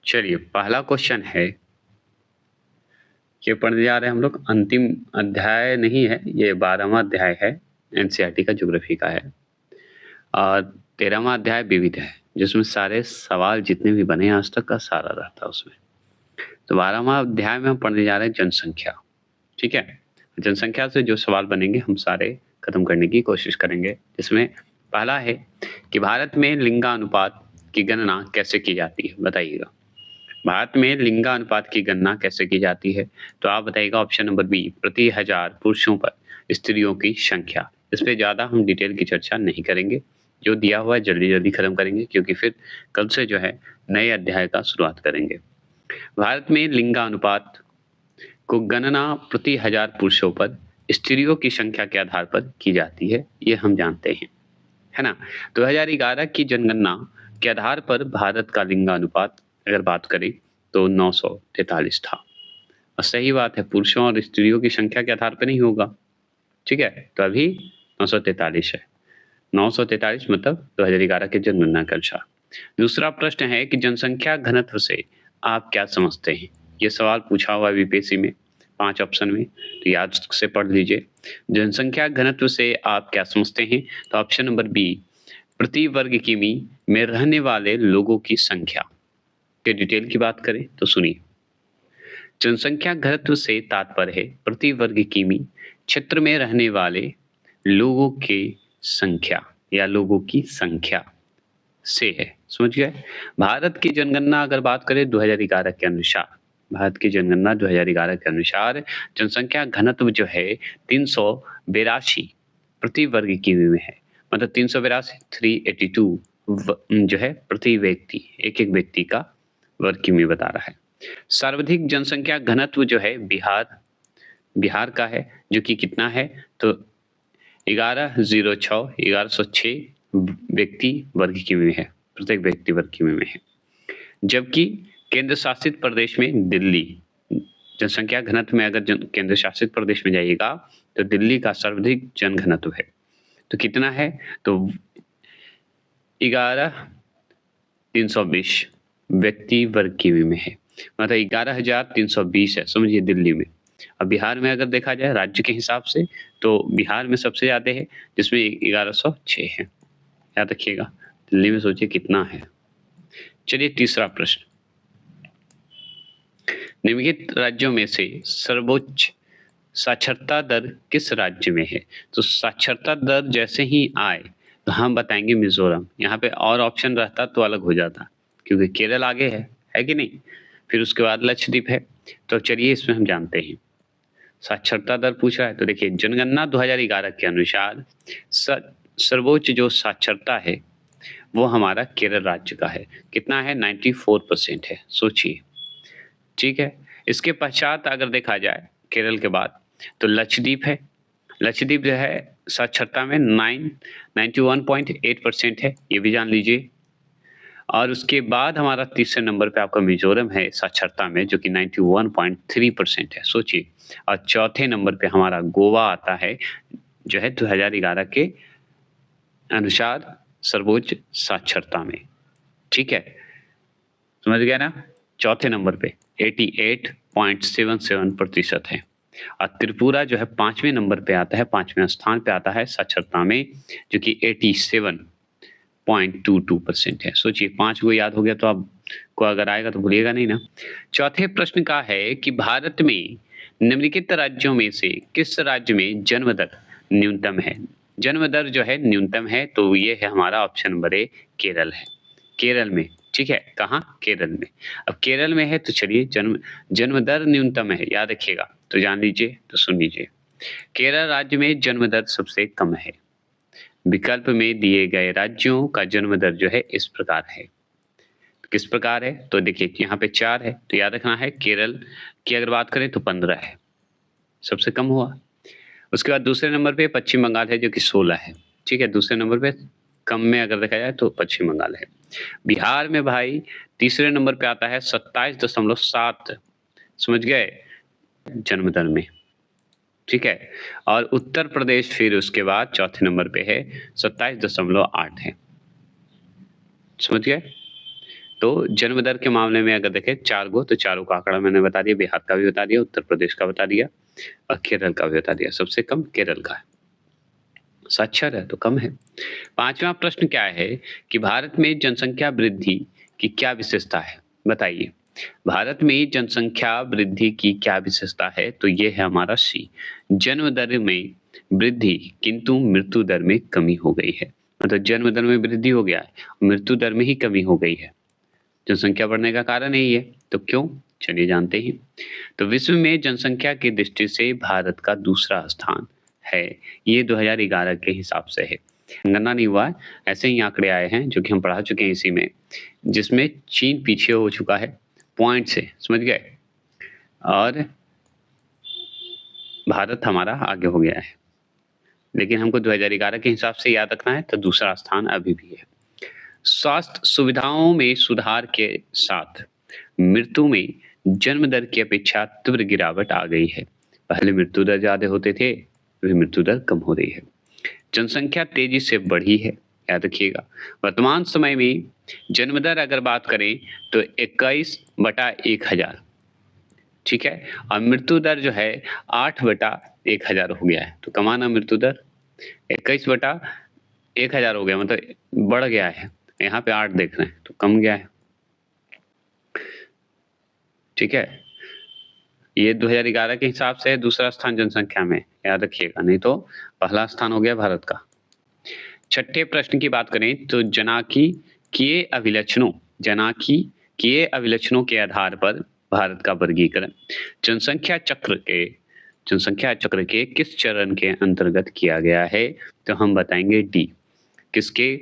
चलिए पहला क्वेश्चन है, ये पढ़ने जा रहे हैं हम लोग। अंतिम अध्याय नहीं है, ये 12वां अध्याय है, एनसीईआरटी का ज्योग्राफी का है। और 13वां अध्याय विविध है, जिसमें सारे सवाल जितने भी बने आज तक का सारा रहता है उसमें। तो 12वां अध्याय में हम पढ़ने जा रहे हैं जनसंख्या। ठीक है, जनसंख्या से जो सवाल बनेंगे हम सारे खत्म करने की कोशिश करेंगे। जिसमें पहला है कि भारत में लिंगानुपात की गणना कैसे की जाती है, बताइएगा। भारत में लिंगानुपात की गणना कैसे की जाती है? तो आप बताइएगा ऑप्शन नंबर बी, प्रति 1000 पुरुषों पर स्त्रियों की संख्या। इस पे ज़्यादा हम डिटेल की चर्चा नहीं करेंगे, जो दिया हुआ है जल्दी जल्दी खत्म करेंगे, क्योंकि फिर कल से जो है नए अध्याय का शुरुआत करेंगे। भारत में लिंगानुपात को गणना प्रति 1000 पुरुषों पर स्त्रियों की संख्या के आधार पर की जाती है, ये हम जानते हैं, है ना। 2011 की जनगणना के आधार पर भारत का लिंगानुपात अगर बात करें तो 943 था। और सही बात है, पुरुषों और स्त्रियों की संख्या के आधार पर नहीं होगा। ठीक है, तो अभी 943 है। 943 मतलब 2011 के जनगणना के अनुसार। दूसरा प्रश्न है कि जनसंख्या घनत्व से आप क्या समझते हैं? ये सवाल पूछा हुआ है बीपीएससी में 5 ऑप्शन में, तो याद से पढ़ लीजिए। जनसंख्या घनत्व से आप क्या समझते हैं? तो ऑप्शन नंबर बी, प्रति वर्ग किमी में रहने वाले लोगों की संख्या। के डिटेल की बात करें तो सुनिए, जनसंख्या घनत्व से तात्पर्य है प्रति वर्ग किमी क्षेत्र में रहने वाले लोगों की संख्या या लोगों की संख्या से है। समझ गए? भारत की जनगणना अगर बात करें 2011 के अनुसार, भारत की जनगणना 2011 के अनुसार जनसंख्या घनत्व जो है 382 प्रति वर्ग किमी में है। मतलब 382 382 जो है प्रति व्यक्ति, एक एक व्यक्ति का वर्ग किमी बता रहा है। सर्वाधिक जनसंख्या घनत्व जो है बिहार का है, जो कि कितना है तो 1106 व्यक्ति वर्ग किमी में है, प्रत्येक व्यक्ति वर्ग किमी में है। जबकि केंद्र शासित प्रदेश में दिल्ली, जनसंख्या घनत्व में अगर केंद्र शासित प्रदेश में जाइएगा तो दिल्ली का सर्वाधिक जन घनत्व है। तो कितना है तो 11,320 व्यक्ति वर्ग किमी में है। मतलब 11,320 है, समझिए दिल्ली में। अब बिहार में अगर देखा जाए राज्य के हिसाब से तो बिहार में सबसे ज़्यादा है, जिसमें 1106 है। याद रखिएगा, दिल्ली में सोचिए कितना है। चलिए तीसरा प्रश्न, निम्नलिखित राज्यों में से सर्वोच्च साक्षरता दर किस राज्य में है? तो साक्षरता दर जैसे ही आए तो हम बताएंगे मिजोरम। यहाँ पे और ऑप्शन रहता तो अलग हो जाता, क्योंकि केरल आगे है कि नहीं। फिर उसके बाद लक्षद्वीप है। तो चलिए इसमें हम जानते हैं, साक्षरता दर पूछ रहा है तो देखिए जनगणना 2011 के अनुसार सर्वोच्च जो साक्षरता है वो हमारा केरल राज्य का है। कितना है 94% है, सोचिए। ठीक है, इसके पश्चात अगर देखा जाए केरल के बाद तो लक्षद्वीप है। लक्षद्वीप जो है साक्षरता में 91.8% है, ये भी जान लीजिए। और उसके बाद हमारा तीसरे नंबर पे आपका मिजोरम है साक्षरता में, जो कि 91.3% है, सोचिए। और चौथे नंबर पे हमारा गोवा आता है, जो है 2011 के अनुसार सर्वोच्च साक्षरता में। ठीक है, समझ गया ना। चौथे नंबर पे 88.77% है। और त्रिपुरा जो है 5वें नंबर पे आता है, 5वें स्थान पे आता है साक्षरता में, जो कि 87.22% है। सोचिए 5 को याद हो गया तो आपको अगर आएगा तो भूलिएगा नहीं ना। चौथे प्रश्न का है कि भारत में निम्नलिखित राज्यों में से किस राज्य में जन्म दर न्यूनतम है? जन्म दर जो है न्यूनतम है, तो ये है हमारा ऑप्शन नंबर ए, केरल है। केरल में, ठीक है, कहाँ? केरल में। अब केरल में है तो चलिए जन्म दर न्यूनतम है, याद रखिएगा। तो जान लीजिए, तो सुन लीजिए, केरल राज्य में जन्म दर सबसे कम है। विकल्प में दिए गए राज्यों का जन्म दर जो है इस प्रकार है। किस प्रकार है तो देखिए यहाँ पे 4 है, तो याद रखना है केरल की अगर बात करें तो 15 है, सबसे कम हुआ। उसके बाद दूसरे नंबर पे पश्चिम बंगाल है, जो कि 16 है। ठीक है, दूसरे नंबर पे कम में अगर देखा जाए तो पश्चिम बंगाल है। बिहार में भाई तीसरे नंबर पे आता है 27.7, समझ गए, जन्म दर में। ठीक है, और उत्तर प्रदेश फिर उसके बाद चौथे नंबर पे है, 27.8 है, समझ गए। तो जन्म दर के मामले में अगर देखें 4 गो, तो चारों का आंकड़ा मैंने बता दिया, बिहार का भी बता दिया, उत्तर प्रदेश का बता दिया और केरल का भी बता दिया। सबसे कम केरल का है। साक्षर है तो कम है। 5वां प्रश्न क्या है कि भारत में जनसंख्या वृद्धि की क्या विशेषता है? बताइए। भारत में जनसंख्या वृद्धि की क्या विशेषता है? तो ये है हमारा सी, जन्म दर में वृद्धि किंतु मृत्यु दर में कमी हो गई है। मतलब जन्म दर में वृद्धि हो गया है, मृत्यु दर में ही कमी हो गई है। जनसंख्या बढ़ने का कारण यही है, तो क्यों? चलिए जानते हैं। तो विश्व में जनसंख्या की दृष्टि से भारत का दूसरा स्थान है, ये 2011 के हिसाब से है। गणना नहीं हुआ है, ऐसे ही आंकड़े आए हैं जो कि हम पढ़ा चुके हैं इसी में, जिसमें चीन पीछे हो चुका है पॉइंट से, समझ गए, और भारत हमारा आगे हो गया है। लेकिन हमको 2011 के हिसाब से याद रखना है, तो दूसरा स्थान अभी भी है। स्वास्थ्य सुविधाओं में सुधार के साथ मृत्यु में जन्म दर की अपेक्षा तीव्र गिरावट आ गई है। पहले मृत्यु दर ज्यादा होते थे, अभी मृत्यु दर कम हो रही है। जनसंख्या तेजी से बढ़ी है, याद रखिएगा। वर्तमान समय में जन्म दर अगर बात करें तो 21/1000, ठीक है, और मृत्यु दर जो है 8/1000 हो गया है। तो कमाना मृत्यु दर 21/1000 हो गया, मतलब बढ़ गया है। यहाँ पे 8 देख रहे हैं तो कम गया है, ठीक है। ये 2011 के हिसाब से दूसरा स्थान जनसंख्या में, याद रखिएगा, नहीं तो पहला स्थान हो गया भारत का। छठे प्रश्न की बात करें तो जनांकीय अभिलक्षणों के आधार पर भारत का वर्गीकरण जनसंख्या चक्र के किस चरण के अंतर्गत किया गया है? तो हम बताएंगे डी, किसके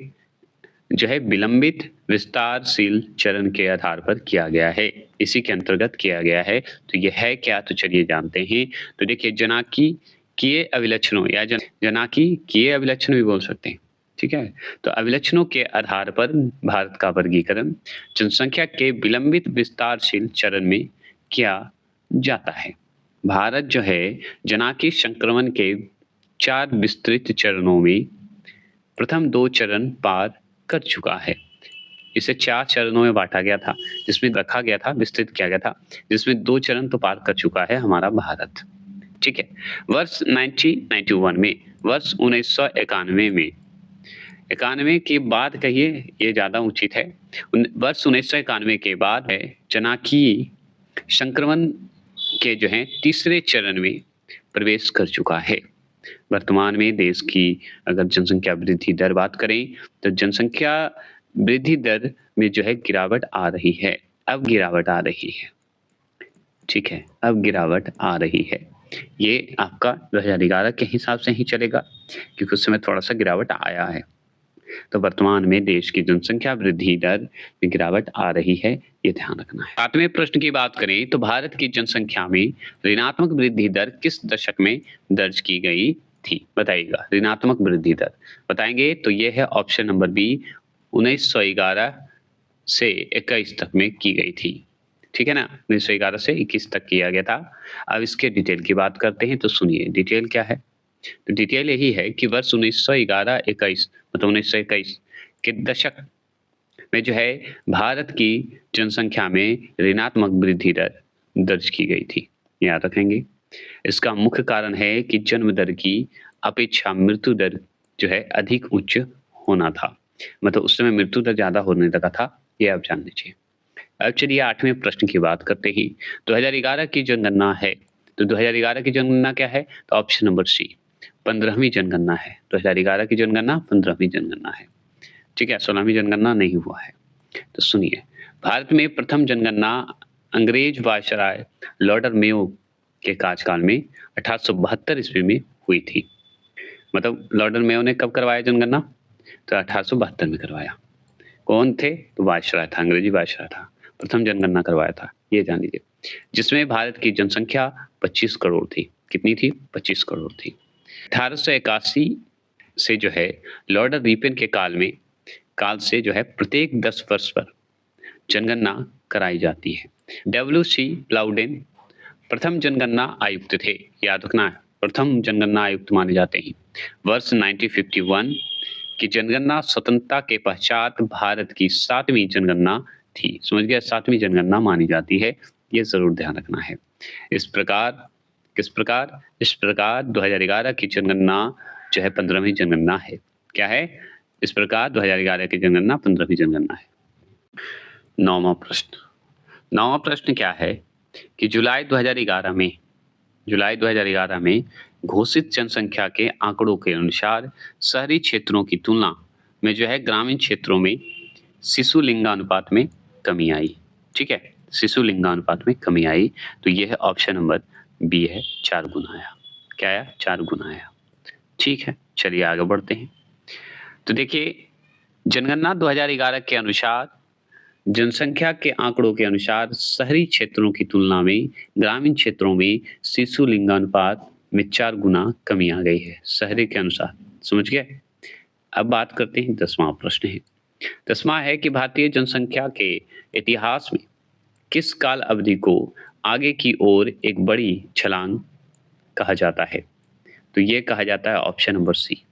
जो है विलंबित विस्तारशील चरण के आधार पर किया गया है, इसी के अंतर्गत किया गया है। तो यह है क्या? तो चलिए जानते हैं। तो देखिए, जनांकीय अभिलक्षणों या जनांकीय अभिलक्षण भी बोल सकते हैं, ठीक है। तो अभिलक्षणों के आधार पर भारत का वर्गीकरण जनसंख्या के विलंबित विस्तारशील चरण में किया जाता है। भारत जो है जनांकीय संक्रमण के 4 विस्तृत चरणों में प्रथम 2 चरण पार कर चुका है। इसे 4 चरणों में बांटा गया था, जिसमें रखा गया था, विस्तृत किया गया था, जिसमें 2 चरण तो पार कर चुका है हमारा भारत, ठीक है। वर्ष 1991 में, वर्ष 1991 में, 91 के बाद कहिए, ये ज्यादा उचित है। वर्ष 1991 के बाद है जनांकीय संक्रमण के जो है तीसरे चरण में प्रवेश कर चुका है। वर्तमान में देश की अगर जनसंख्या वृद्धि दर बात करें तो जनसंख्या वृद्धि दर में जो है गिरावट आ रही है, अब गिरावट आ रही है, ठीक है, अब गिरावट आ रही है। ये आपका 2011 के हिसाब से ही चलेगा, क्योंकि उस समय थोड़ा सा गिरावट आया है। तो वर्तमान में देश की जनसंख्या वृद्धि दर में गिरावट आ रही है, ये ध्यान रखना है। 7वें प्रश्न की बात करें तो भारत की जनसंख्या में ऋणात्मक वृद्धि दर किस दशक में दर्ज की गई थी? बताइएगा, ऋणात्मक वृद्धि दर बताएंगे तो ये है ऑप्शन नंबर बी, 1911 से 21 तक में की गई थी, ठीक है ना। 1911 से 21 तक किया गया था। अब इसके डिटेल की बात करते हैं, तो सुनिए डिटेल क्या है। तो डिटेल यही है कि वर्ष 1911-21 मतलब 1921 के दशक में जो है भारत की जनसंख्या में ऋणात्मक वृद्धि दर दर्ज की गई थी, याद रखेंगे। इसका मुख्य कारण है कि जन्म दर की अपेक्षा मृत्यु दर जो है अधिक उच्च होना था, मतलब उस समय मृत्यु दर ज्यादा होने लगा था, ये आप जान लीजिए। अब चलिए 8वें प्रश्न की बात करते ही। 2011 की जनगणना है, तो 2011 की जनगणना क्या है? तो ऑप्शन नंबर सी, 15वीं जनगणना है। 2011 की जनगणना 15वीं जनगणना है, ठीक है, 16वीं जनगणना नहीं हुआ है। तो सुनिए, भारत में प्रथम जनगणना अंग्रेज वायसराय लॉर्ड मेयो के कार्यकाल में 1872 ईस्वी में हुई थी। मतलब लॉर्ड मेयो ने कब करवाया जनगणना? तो 1872 में करवाया। कौन थे? तो वायसराय था, अंग्रेजी वायसराय था, प्रथम जनगणना करवाया था, ये जान लीजिए। जिसमें भारत की जनसंख्या 25 करोड़ थी। कितनी थी? 25 करोड़ थी। 1881 से जो है लॉर्ड रिपन के काल से जो है प्रत्येक 10 वर्ष पर जनगणना कराई जाती है। डब्ल्यू.सी. प्लाउडेन प्रथम जनगणना आयुक्त थे, याद रखना है, प्रथम जनगणना आयुक्त माने जाते हैं। वर्ष 1951 की जनगणना स्वतंत्रता के पश्चात भारत की 7वीं जनगणना थी। समझ गए? 7वीं जनगणना मानी जाती है, ये ज़रूर ध्यान रखना है। इस प्रकार किस प्रकार? इस प्रकार 2011 की जनगणना जो है 15वीं जनगणना है। क्या है? इस प्रकार 2011 की जनगणना 15वीं जनगणना है। 9वां प्रश्न। 9वां प्रश्न क्या है कि जुलाई 2011 में घोषित जनसंख्या के आंकड़ों के अनुसार शहरी क्षेत्रों की तुलना में जो है ग्रामीण क्षेत्रों में शिशु लिंगानुपात में कमी आई। ठीक है? शिशु लिंगानुपात में कमी आई, तो ये है ऑप्शन नंबर बी है, 4 गुना आया। क्या आया? 4 गुना आया। ठीक है, चलिए आगे बढ़ते हैं। तो देखिए, जनगणना 2011 के अनुसार जनसंख्या के आंकड़ों के अनुसार शहरी क्षेत्रों की तुलना में ग्रामीण क्षेत्रों में शिशु लिंगानुपात में 4 गुना कमी आ गई है, शहरी के अनुसार। समझ गए? अब बात करते हैं 10वां प्रश्न है। 10वां है कि भारतीय जनसंख्या के इतिहास में किस काल अवधि को आगे की ओर एक बड़ी छलांग कहा जाता है? तो ये कहा जाता है ऑप्शन नंबर सी,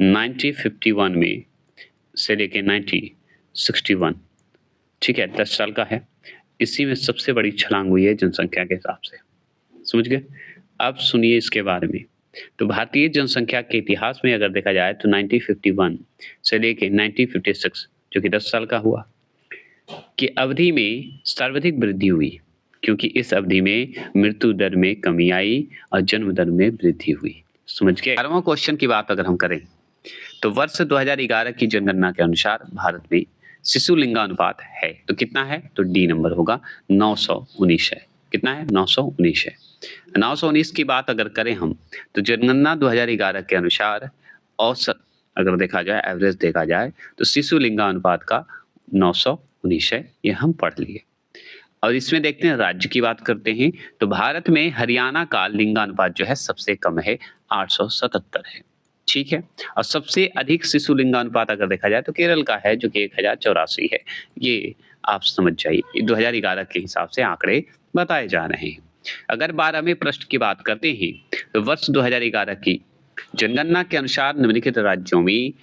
1951 में से लेके 1961। ठीक है, 10 साल का है। इसी में सबसे बड़ी छलांग हुई है जनसंख्या के हिसाब से। समझ गए? अब सुनिए इसके बारे में। तो भारतीय जनसंख्या के इतिहास में अगर देखा जाए तो 1951 से लेके 1956 जो कि 10 साल का हुआ, की अवधि में सर्वाधिक वृद्धि हुई, क्योंकि इस अवधि में मृत्यु दर में कमी आई और जन्म दर में वृद्धि हुई। समझ गए? 11वां क्वेश्चन की बात अगर हम करें तो वर्ष 2011 की जनगणना के अनुसार भारत में शिशु लिंगानुपात है तो कितना है? तो डी नंबर होगा, 919 है। कितना है? 919 है। 919 की बात अगर करें हम तो जनगणना 2011 के अनुसार औसत अगर देखा जाए, एवरेज देखा जाए तो शिशु लिंगानुपात का 919 है, ये हम पढ़ लिए। और इसमें देखते हैं राज्य की बात करते हैं तो भारत में हरियाणा का लिंगानुपात जो है सबसे कम है, 877 है। ठीक है, और सबसे अधिक शिशु लिंगानुपात अगर देखा जाए तो केरल का है जो कि 1084 है। ये आप समझ जाइए, 2011 के हिसाब से आंकड़े बताए जा रहे हैं। अगर 12वें प्रश्न की बात करते हैं तो वर्ष 2011 की जनगणना के अनुसार निम्नलिखित राज्यों में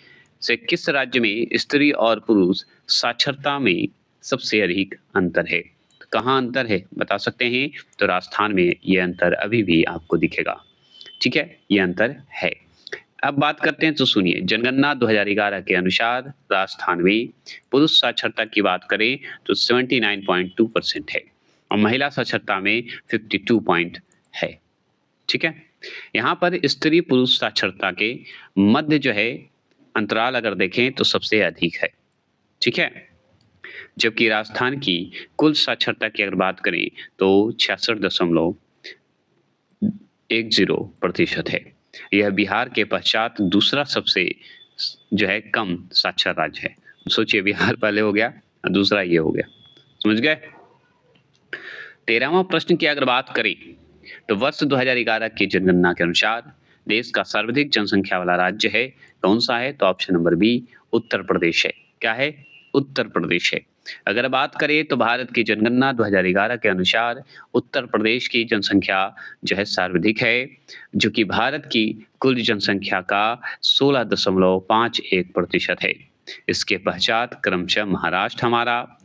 से किस राज्य में स्त्री और पुरुष साक्षरता में सबसे अधिक अंतर है? तो कहाँ अंतर है बता सकते हैं? तो राजस्थान में ये अंतर अभी भी आपको दिखेगा। ठीक है, ये अंतर है। अब बात करते हैं तो सुनिए, जनगणना 2011 के अनुसार राजस्थान में पुरुष साक्षरता की बात करें तो 79.2% है और महिला साक्षरता में 52 पॉइंट है। ठीक है, यहाँ पर स्त्री पुरुष साक्षरता के मध्य जो है अंतराल अगर देखें तो सबसे अधिक है। ठीक है, जबकि राजस्थान की कुल साक्षरता की अगर बात करें तो 66.10% है। यह बिहार के पश्चात दूसरा सबसे जो है कम साक्षर राज्य है। सोचिए, बिहार पहले हो गया और दूसरा ये हो गया। समझ गए? 13वां प्रश्न की अगर बात करें तो वर्ष 2011 की जनगणना के अनुसार देश का सर्वाधिक जनसंख्या वाला राज्य है, कौन सा है? तो option number B, Uttar Pradesh है। क्या है? उत्तर प्रदेश है। अगर बात करें तो भारत की जनगणना 2011 के अनुसार उत्तर प्रदेश की जनसंख्या जो है सर्वाधिक है, जो कि भारत की कुल जनसंख्या का 16.51% है। इसके पश्चात क्रमशः महाराष्ट्र हमारा,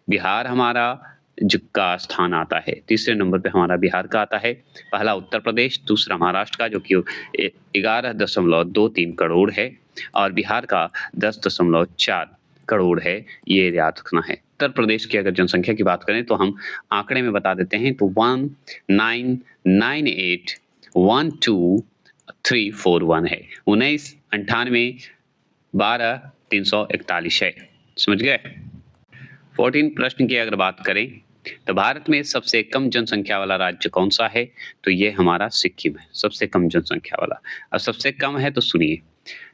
बिहार हमारा जो का स्थान आता है। तीसरे नंबर पे हमारा बिहार का आता है, पहला उत्तर प्रदेश, दूसरा महाराष्ट्र का जो कि 11.23 करोड़ है और बिहार का 10.4 करोड़ है। ये याद रखना है। उत्तर प्रदेश की अगर जनसंख्या की बात करें तो हम आंकड़े में बता देते हैं तो 199812 है, 199812 341 है। समझ गए? 14 प्रश्न की अगर बात करें तो भारत में सबसे कम जनसंख्या वाला राज्य कौन सा है? तो ये हमारा सिक्किम है, सबसे कम जनसंख्या वाला। अब सबसे कम है तो सुनिए,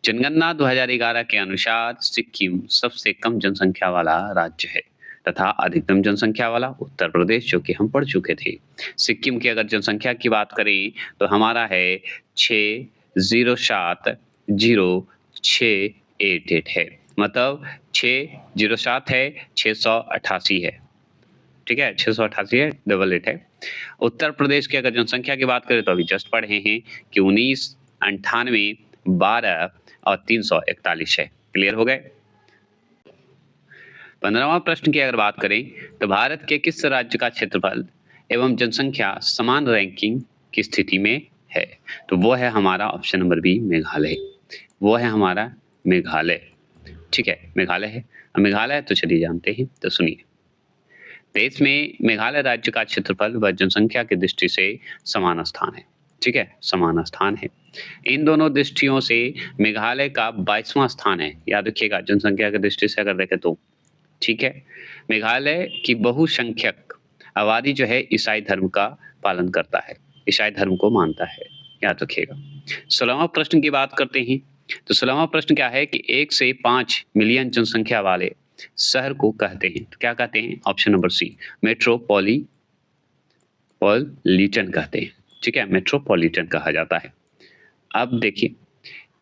जनगणना 2011 के अनुसार सिक्किम सबसे कम जनसंख्या वाला राज्य है तथा अधिकतम जनसंख्या वाला उत्तर प्रदेश, जो कि हम पढ़ चुके थे। सिक्किम की अगर जनसंख्या की बात करें तो हमारा है 6070688 है, मतलब 607 है, 688 है। ठीक है, 688 है, 88 है। उत्तर प्रदेश की अगर जनसंख्या की बात करें तो अभी जस्ट पढ़े हैं कि 199812 और 341 है। क्लियर हो गए? 15वां प्रश्न की अगर बात करें तो भारत के किस राज्य का क्षेत्रफल एवं जनसंख्या समान रैंकिंग की स्थिति में है? तो वो है हमारा ऑप्शन नंबर बी, मेघालय। वो है हमारा मेघालय। ठीक है, मेघालय है। अब मेघालय तो चलिए जानते हैं, तो सुनिए। देश में मेघालय राज्य का क्षेत्रफल व जनसंख्या की दृष्टि से समान स्थान है। ठीक है, समान स्थान है। इन दोनों दृष्टियों से मेघालय का 22वां स्थान है। याद रखिएगा, जनसंख्या की दृष्टि से अगर देखें तो। ठीक है, मेघालय की बहुसंख्यक आबादी जो है ईसाई धर्म का पालन करता है, ईसाई धर्म को मानता है, याद रखिएगा। 16वां प्रश्न की बात करते हैं, तो 16वां प्रश्न क्या है कि 1 से 5 मिलियन जनसंख्या वाले शहर को कहते हैं, तो क्या कहते हैं? ऑप्शन नंबर सी, मेट्रोपॉलिटन कहते हैं। ठीक है, मेट्रोपॉलिटन कहा जाता है। अब देखिए,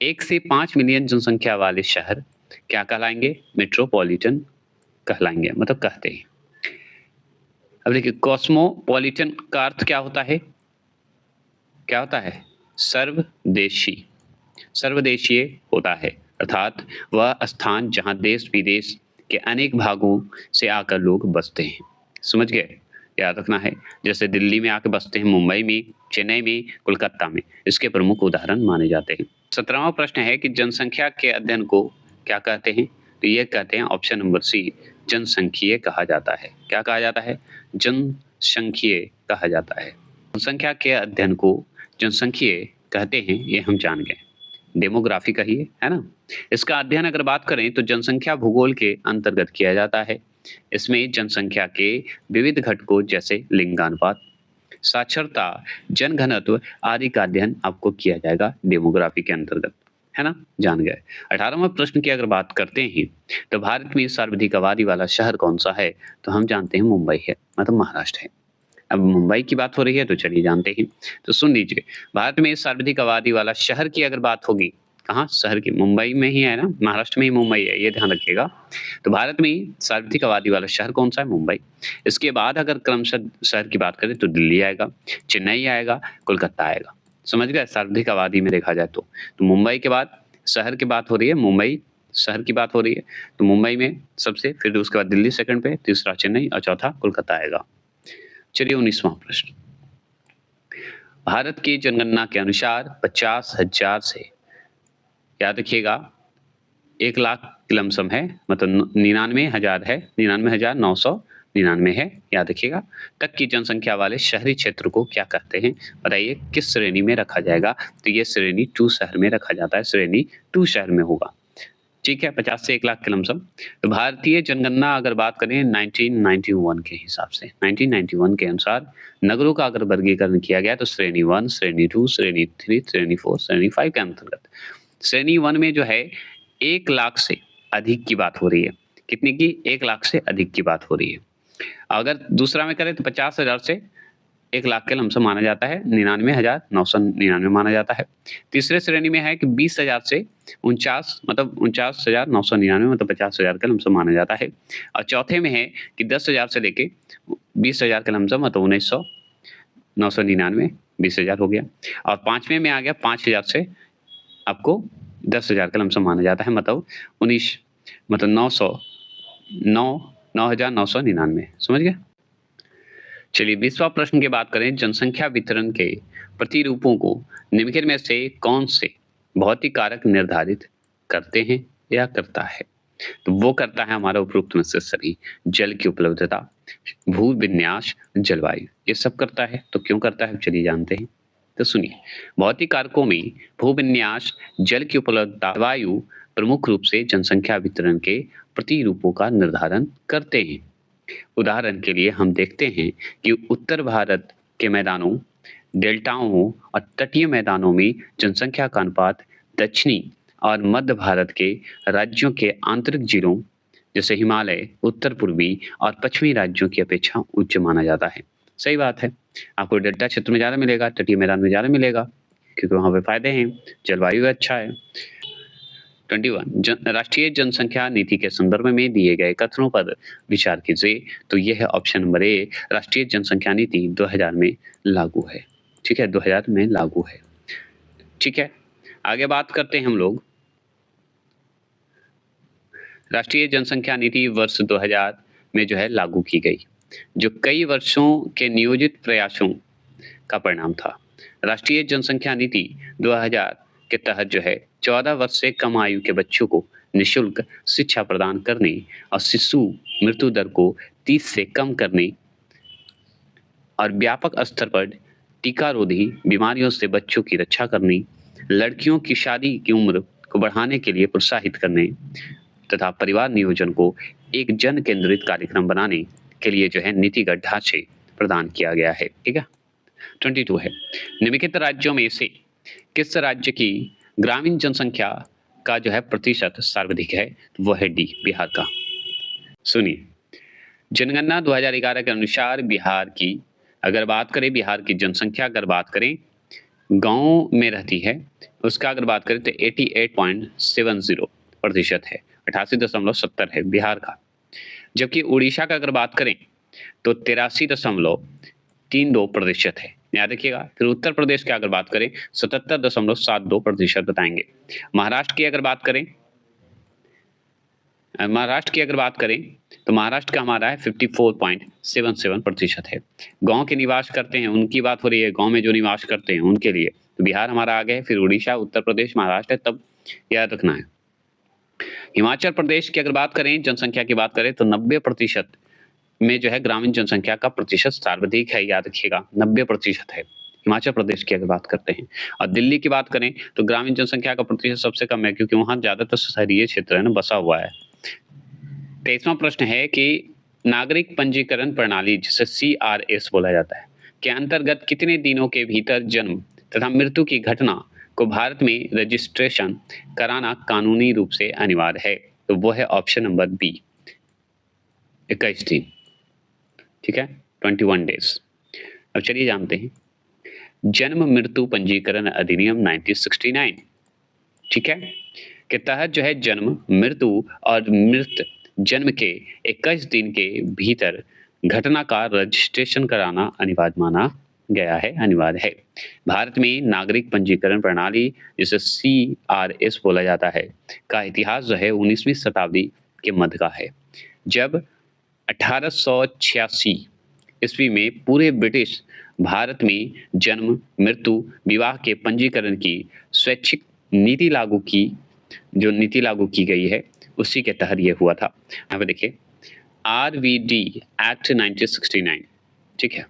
1 से 5 मिलियन जनसंख्या वाले शहर क्या कहलाएंगे? मेट्रोपॉलिटन कहलाएंगे, मतलब कहते हैं। अब देखिए, कॉस्मोपॉलिटन का अर्थ क्या होता है? क्या होता है? सर्वदेशी, सर्वदेशीय होता है, अर्थात वह स्थान जहां देश विदेश के अनेक भागों से आकर लोग बसते हैं। समझ गए? याद रखना है, जैसे दिल्ली में आके बसते हैं, मुंबई में, चेन्नई में, कोलकाता में, इसके प्रमुख उदाहरण माने जाते हैं। 17वां प्रश्न है कि जनसंख्या के अध्ययन को क्या कहते हैं? तो ये कहते हैं ऑप्शन नंबर सी, जनसंख्यीय कहा जाता है। क्या कहा जाता है? जनसंख्यीय कहा जाता है। जनसंख्या के अध्ययन को जनसंख्यीय कहते हैं, ये हम जान गए। डेमोग्राफी कहिए, है ना? इसका अध्ययन अगर बात करें तो जनसंख्या भूगोल के अंतर्गत किया जाता है। इसमें जनसंख्या के विविध घटकों जैसे लिंगानुपात, साक्षरता, जनघनत्व आदि का अध्ययन आपको किया जाएगा डेमोग्राफी के अंतर्गत, है ना? जान गए। 18वां प्रश्न की अगर बात करते हैं तो भारत में सर्वाधिक आबादी वाला शहर कौन सा है? तो हम जानते हैं मुंबई है, मतलब महाराष्ट्र है। अब मुंबई की बात हो रही है तो चलिए जानते हैं। तो सुन लीजिए, भारत में सर्वाधिक आबादी वाला शहर की अगर बात होगी, कहाँ? शहर की, मुंबई में ही है ना, महाराष्ट्र में ही मुंबई है, ये ध्यान रखिएगा। तो भारत में सर्वाधिक आबादी वाला शहर कौन सा है? मुंबई। इसके बाद अगर क्रमशः शहर की बात करें तो दिल्ली आएगा, चेन्नई आएगा, कोलकाता आएगा। समझ गए? सर्वाधिक आबादी में देखा जाए तो मुंबई के बाद शहर की बात हो रही है, मुंबई शहर की बात हो रही है, तो मुंबई में सबसे, फिर उसके बाद दिल्ली सेकंड पे, तीसरा चेन्नई और चौथा कोलकाता आएगा। चलिए 19वां प्रश्न, भारत की जनगणना के अनुसार 50,000 से, याद रखिएगा, 1 लाख की लमसम है, मतलब 99,000 है, 99,999 है, याद रखिएगा, तक की जनसंख्या वाले शहरी क्षेत्र को क्या कहते हैं? बताइए किस श्रेणी में रखा जाएगा? तो ये श्रेणी 2 शहर में रखा जाता है, श्रेणी 2 शहर में होगा। ठीक है, 50 से 1 लाख के लमसम। तो भारतीय जनगणना अगर बात करें 1991 के हिसाब से, 1991 के अनुसार नगरों का अगर वर्गीकरण किया गया तो श्रेणी 1, श्रेणी 2, श्रेणी 3, श्रेणी 4, श्रेणी 5 के अंतर्गत। श्रेणी 1 में जो है 1 लाख से अधिक की बात हो रही है। कितने की? 1 लाख से अधिक की बात हो रही है। अगर दूसरा में करें तो 50,000 से 1 लाख के लमसम माना जाता है, 99,999 माना जाता है। तीसरे श्रेणी में है कि 20,000 से 49,999 मतलब 50,000 का लमसम माना जाता है। और चौथे में है कि 10,000 से लेके 20,000 का लमसम मतलब 19,999, 20,000 हो गया। और पाँचवें में आ गया 5,000 से आपको 10,000 का लमसम माना जाता है, मतलब 9,999, समझ गए? चलिए 20वां प्रश्न की बात करें, जनसंख्या वितरण के प्रतिरूपों को निम्नलिखित में से कौन से भौतिक कारक निर्धारित करते हैं या करता है? तो वो करता है हमारा उपरोक्त में से सभी, जल की उपलब्धता, भू विन्यास, जलवायु, ये सब करता है। तो क्यों करता है चलिए जानते हैं। तो सुनिए, भौतिक कारकों में भू विन्यास, जल की उपलब्धता, वायु प्रमुख रूप से जनसंख्या वितरण के प्रतिरूपों का निर्धारण करते हैं। उदाहरण के लिए हम देखते हैं कि उत्तर भारत के मैदानों, डेल्टाओं और तटीय मैदानों में जनसंख्या का अनुपात दक्षिणी और मध्य भारत के राज्यों के आंतरिक जिलों जैसे हिमालय, उत्तर पूर्वी और पश्चिमी राज्यों की अपेक्षा उच्च माना जाता है। सही बात है, आपको डेल्टा क्षेत्र में ज़्यादा मिलेगा, तटीय मैदान में ज़्यादा मिलेगा, क्योंकि वहाँ पे फायदे हैं, जलवायु अच्छा है। 21 राष्ट्रीय जनसंख्या नीति के संदर्भ में दिए गए कथनों पर विचार कीजिए। तो यह है ऑप्शन नंबर ए, राष्ट्रीय जनसंख्या नीति 2000 में लागू है। ठीक है, 2000 में लागू है। ठीक है, आगे बात करते हैं हम लोग राष्ट्रीय जनसंख्या नीति वर्ष 2000 में जो है लागू की गई, जो कई वर्षों के नियोजित प्रयासों का परिणाम था। राष्ट्रीय जनसंख्या नीति 2000 के तहत जो है 14 वर्ष से कम आयु के बच्चों को निःशुल्क शिक्षा प्रदान करने और शिशु मृत्यु दर को 30 से कम करने और व्यापक स्तर पर टीकारोधी बीमारियों से बच्चों की रक्षा करने, लड़कियों की शादी की उम्र को बढ़ाने के लिए प्रोत्साहित करने तथा परिवार नियोजन को एक जन केंद्रित कार्यक्रम बनाने के लिए जो है नीतिगत ढांचे प्रदान किया गया है। ठीक है। 22 है, निम्नलिखित राज्यों में से किस राज्य की ग्रामीण जनसंख्या का जो है प्रतिशत सर्वाधिक है? वो है डी, बिहार का। सुनिए, जनगणना 2011 के अनुसार बिहार की अगर बात करें, बिहार की जनसंख्या अगर बात करें गाँव में रहती है, उसका अगर बात करें तो 88.70% है, 88.70 है बिहार का। जबकि उड़ीसा का अगर बात करें तो 83.32% है, याद रखिएगा। फिर उत्तर प्रदेश की अगर बात करें 77.72% बताएंगे। महाराष्ट्र की अगर बात करें तो महाराष्ट्र का हमारा है 54.77% है। गांव के निवास करते हैं उनकी बात हो रही है, गांव में जो निवास करते हैं उनके लिए तो बिहार हमारा आगे है, फिर उड़ीसा, उत्तर प्रदेश, महाराष्ट्र है, तब याद रखना है। हिमाचल प्रदेश की अगर बात करें, जनसंख्या की बात करें तो 90% में जो है ग्रामीण जनसंख्या का प्रतिशत सर्वाधिक है, याद रखिएगा 90% है हिमाचल प्रदेश की अगर बात करते हैं। और दिल्ली की बात करें तो ग्रामीण जनसंख्या का प्रतिशत सबसे कम है, क्योंकि वहां ज्यादातर शहरी क्षेत्र है ना, बसा हुआ है। 23वां प्रश्न है कि नागरिक पंजीकरण प्रणाली जिसे CRS बोला जाता है के अंतर्गत कितने दिनों के भीतर जन्म तथा मृत्यु की घटना को भारत में रजिस्ट्रेशन कराना कानूनी रूप से अनिवार्य है? तो वो है ऑप्शन नंबर बी, 21 दिन। ठीक है, 21 डेज। अब चलिए जानते हैं जन्म मृत्यु पंजीकरण अधिनियम 1969, ठीक है, के तहत जो है जन्म, मृत्यु और मृत जन्म के 21 दिन के भीतर घटना का रजिस्ट्रेशन कराना अनिवार्य माना गया है, अनिवार्य है। भारत में नागरिक पंजीकरण प्रणाली जिसे CRS बोला जाता है का इतिहास जो है 19वीं शताब्दी के मध्य का है, जब 1886 ईस्वी में पूरे ब्रिटिश भारत में जन्म, मृत्यु, विवाह के पंजीकरण की स्वैच्छिक नीति लागू की गई है, उसी के तहत ये हुआ था। यहाँ पे देखिए RVD एक्ट 1969, ठीक है,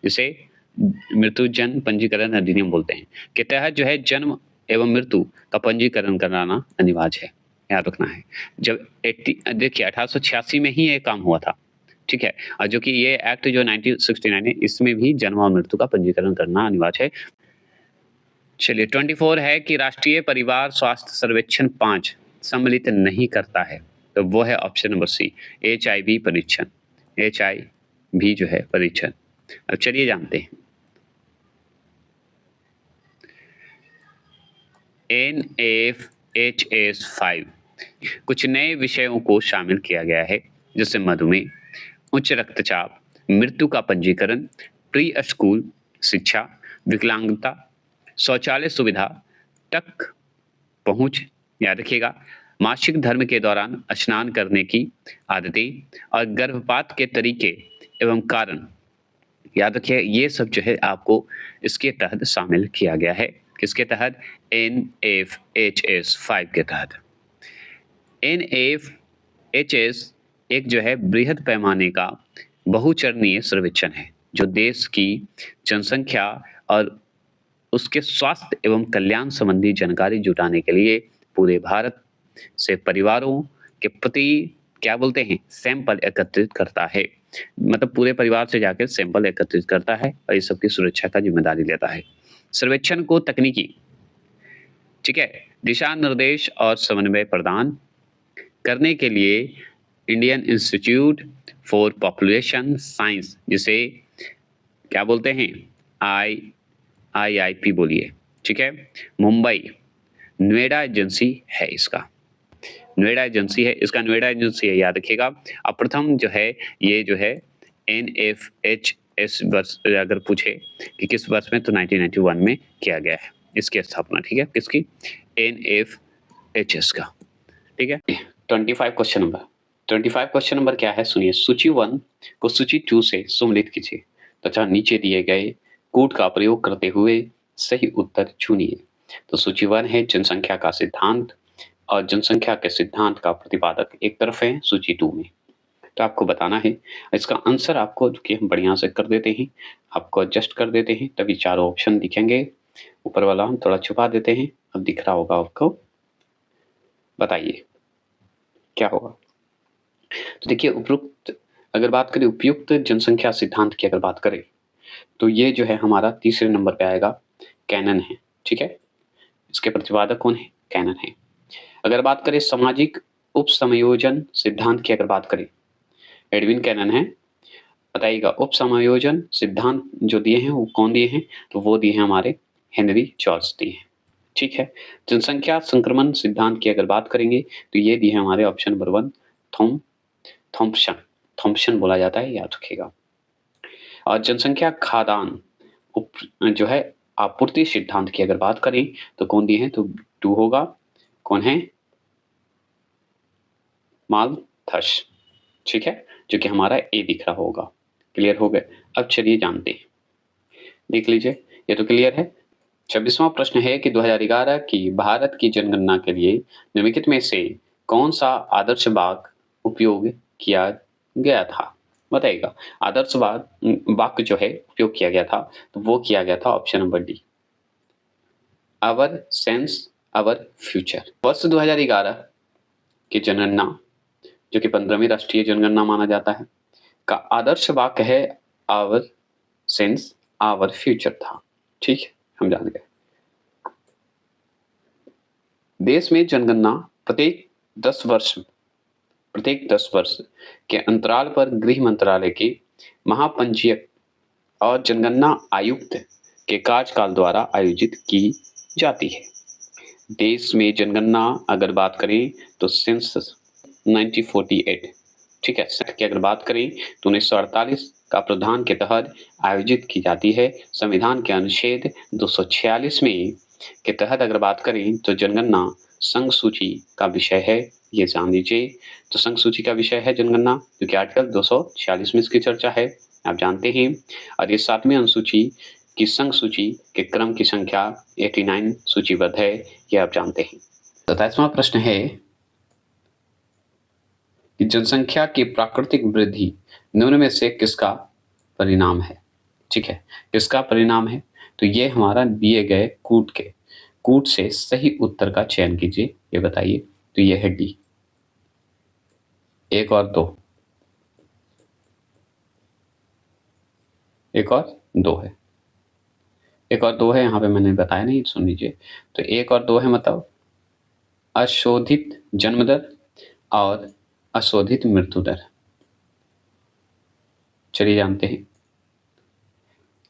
जिसे मृत्यु जन्म पंजीकरण अधिनियम बोलते हैं, के तहत जो है जन्म एवं मृत्यु का पंजीकरण कराना अनिवार्य है, याद रखना है। जब देखिए 1886 में ही ये काम हुआ था, ठीक है, और जो कि ये एक्ट जो 1969 है इसमें भी जन्म और मृत्यु का पंजीकरण करना अनिवार्य है। चलिए 24 है कि राष्ट्रीय परिवार स्वास्थ्य सर्वेक्षण 5 सम्मिलित नहीं करता है, तो वो है ऑप्शन नंबर सी, HIV परीक्षण, HIV जो है परीक्षण। अब चलिए जानते हैं NFHS 5 कुछ नए विषयों को शामिल किया गया है, जैसे मधुमेह, उच्च रक्तचाप, मृत्यु का पंजीकरण, प्री स्कूल शिक्षा, विकलांगता, शौचालय सुविधा तक पहुंच, याद रखिएगा, मासिक धर्म के दौरान स्नान करने की आदतें और गर्भपात के तरीके एवं कारण, याद रखिए ये सब जो है आपको इसके तहत शामिल किया गया है। किसके तहत? NFHS 5 के तहत। NFHS एक जो है बृहद पैमाने का बहुचरणीय सर्वेक्षण है, जो देश की जनसंख्या और उसके स्वास्थ्य एवं कल्याण संबंधी जानकारी जुटाने के लिए पूरे भारत से परिवारों के प्रति क्या बोलते हैं सैंपल एकत्रित करता है, मतलब पूरे परिवार से जाकर सैंपल एकत्रित करता है और इस सबकी सुरक्षा का जिम्मेदारी लेता है। सर्वेक्षण को तकनीकी, ठीक है, दिशा निर्देश और समन्वय प्रदान करने के लिए Indian institute for population science, जिसे क्या बोलते हैं IIP बोलिए, ठीक है, मुंबई नोएडा एजेंसी है, इसका नोएडा एजेंसी है, याद रखिएगा। अब प्रथम जो है ये जो है NFHS वर्ष अगर पूछे कि किस वर्ष में, तो 1991 में किया गया है इसकी स्थापना, ठीक है, किसकी? NFHS का, ठीक है। 25 क्वेश्चन नंबर क्या है सुनिए। सूची 1 को सूची 2 से सम्मिलित कीजिए तथा नीचे दिए गए कोड का प्रयोग करते हुए सही उत्तर चुनिए। तो सूची 1 है जनसंख्या का सिद्धांत, और जनसंख्या के सिद्धांत का प्रतिपादक एक तरफ है सूची 2 में। तो आपको बताना है इसका आंसर। आपको कि हम बढ़िया से कर देते हैं, आपको एडजस्ट कर देते हैं, तभी चारों ऑप्शन दिखेंगे। ऊपर वाला हम थोड़ा छुपा देते हैं, अब दिख रहा होगा आपको। बताइए क्या होगा। तो देखिए उपयुक्त, अगर बात करें उपयुक्त जनसंख्या सिद्धांत की अगर बात करें तो ये जो है हमारा तीसरे नंबर पे आएगा, कैनन है। ठीक है, इसके प्रतिपादक कौन है? कैनन है। अगर बात करें सामाजिक उपसमयोजन सिद्धांत की अगर बात करें, एडविन कैनन है। बताइएगा उपसमयोजन सिद्धांत जो दिए हैं वो कौन दिए हैं? तो वो दिए हैं हमारे हेनरी जॉर्ज दिए हैं। ठीक है, जनसंख्या संक्रमण सिद्धांत की अगर बात करेंगे तो ये दिए हैं हमारे ऑप्शन नंबर 1 थॉम्पसन बोला जाता है, याद रखिएगा। और जनसंख्या खाद्यान्न जो है आपूर्ति सिद्धांत की अगर बात करें तो कौन दिए हैं? तो 2 होगा, कौन है? मालथस। ठीक है, जो कि हमारा ए दिख रहा होगा। क्लियर हो गए? अब चलिए जानते हैं, देख लीजिए, ये तो क्लियर है। 26वां प्रश्न है कि 2011 की भारत की जनगणना के लिए निम्नलिखित में से कौन सा आदर्श वाक्य उपयोग किया गया था? बताइएगा। आदर्श वाक्य जो है उपयोग किया गया था तो वो किया गया था option number D, our sense our future. वर्ष 2011 की जनगणना जो कि 15वीं राष्ट्रीय जनगणना माना जाता है का आदर्श वाक्य है आवर सेंस आवर फ्यूचर था। ठीक है, हम जान गए। देश में जनगणना प्रत्येक 10 वर्ष के अंतराल पर गृह मंत्रालय के महापंजीयक और जनगणना आयुक्त के कार्यकाल द्वारा आयोजित की जाती है। देश में जनगणना अगर बात करें तो सेंसस 1948, ठीक है, की अगर बात करें तो 1948 का प्रावधान के तहत आयोजित की जाती है। संविधान के अनुच्छेद 246 में के तहत अगर बात करें तो जनगणना संघ सूची का विषय है, ये जान लीजिए। तो संघ सूची का विषय है जनगणना, क्योंकि आर्टिकल 246 में इसकी चर्चा है, आप जानते हैं। और ये 7वीं अनुसूची की संघ सूची के क्रम की संख्या 89 सूचीबद्ध है, ये आप जानते हैं। 27वां प्रश्न है कि जनसंख्या की प्राकृतिक वृद्धि निम्न में से किसका परिणाम है? ठीक है, किसका परिणाम है? तो ये हमारा दिए गए कूट से सही उत्तर का चयन कीजिए, ये बताइए। तो ये है डी, 1 और 2, 1 और 2 है, 1 और 2 है, यहाँ पे मैंने बताया नहीं, सुन लीजिए। तो 1 और 2 है, मतलब अशोधित जन्म दर और अशोधित मृत्यु दर। चलिए जानते हैं।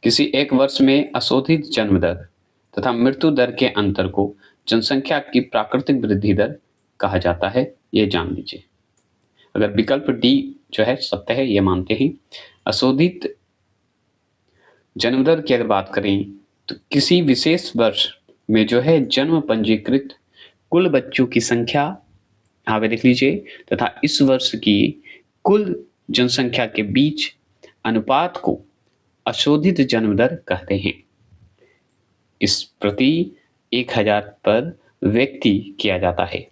किसी एक वर्ष में अशोधित जन्म दर तथा मृत्यु दर के अंतर को जनसंख्या की प्राकृतिक वृद्धि दर कहा जाता है, ये जान लीजिए। अगर विकल्प डी जो है सत्य है, ये मानते हैं। अशोधित जन्म दर की अगर बात करें तो किसी विशेष वर्ष में जो है जन्म पंजीकृत कुल बच्चों की संख्या, यहाँ पे देख लीजिए, तथा इस वर्ष की कुल जनसंख्या के बीच अनुपात को अशोधित जन्म दर कहते हैं। इस प्रति 1000 पर व्यक्ति किया जाता है।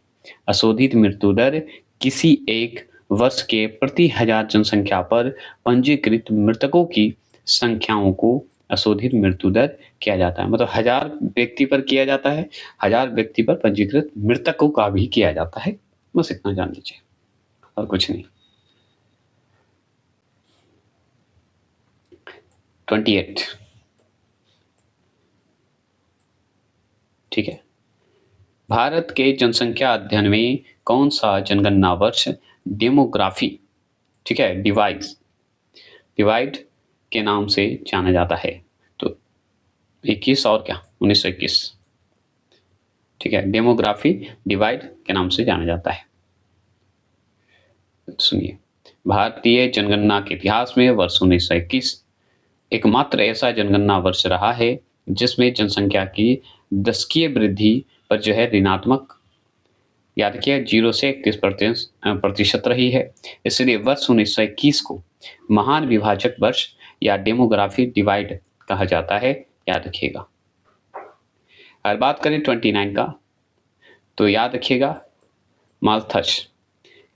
अशोधित मृत्यु दर किसी एक वर्ष के प्रति 1000 जनसंख्या पर पंजीकृत मृतकों की संख्याओं को अशोधित मृत्यु दर किया जाता है। मतलब 1000 व्यक्ति पर किया जाता है, 1000 व्यक्ति पर पंजीकृत मृतकों का भी किया जाता है। बस इतना जान लीजिए और कुछ नहीं। 28, ठीक है, भारत के जनसंख्या अध्ययन में कौन सा जनगणना वर्ष डेमोग्राफी, ठीक है, डिवाइड के नाम से जाना जाता है? तो 21 और क्या 1921, ठीक है, डेमोग्राफी डिवाइड के नाम से जाना जाता है। सुनिए, भारतीय जनगणना के इतिहास में वर्ष 1921 एकमात्र ऐसा जनगणना वर्ष रहा है जिसमें जनसंख्या की दशकीय वृद्धि पर जो है ऋणात्मक याद रखिए 0 से 31 प्रतिशत रही है। इसलिए वर्ष 1921 को महान विभाजक वर्ष या डेमोग्राफी डिवाइड कहा जाता है, याद रखिएगा। अगर बात करें 29 का, तो याद रखिएगा माल्थस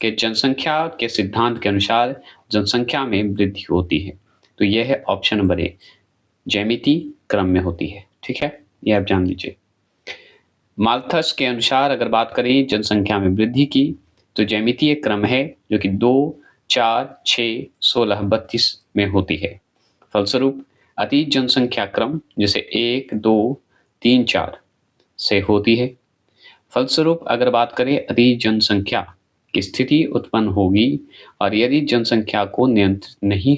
के जनसंख्या के सिद्धांत के अनुसार जनसंख्या में वृद्धि होती है। तो यह है ऑप्शन नंबर ए, ज्यामितीय क्रम में होती है। ठीक है, यह आप जान लीजिए। माल्थस के अनुसार अगर बात करें जनसंख्या में वृद्धि की, तो ज्यामितीय क्रम है जो कि 2, 4, 6, 16, 32 में होती है। फलस्वरूप अति जनसंख्या क्रम जैसे 1, 2, 3, 4 से होती है। फलस्वरूप अगर बात करें अति जनसंख्या की स्थिति उत्पन्न होगी, और यदि जनसंख्या को नियंत्रित नहीं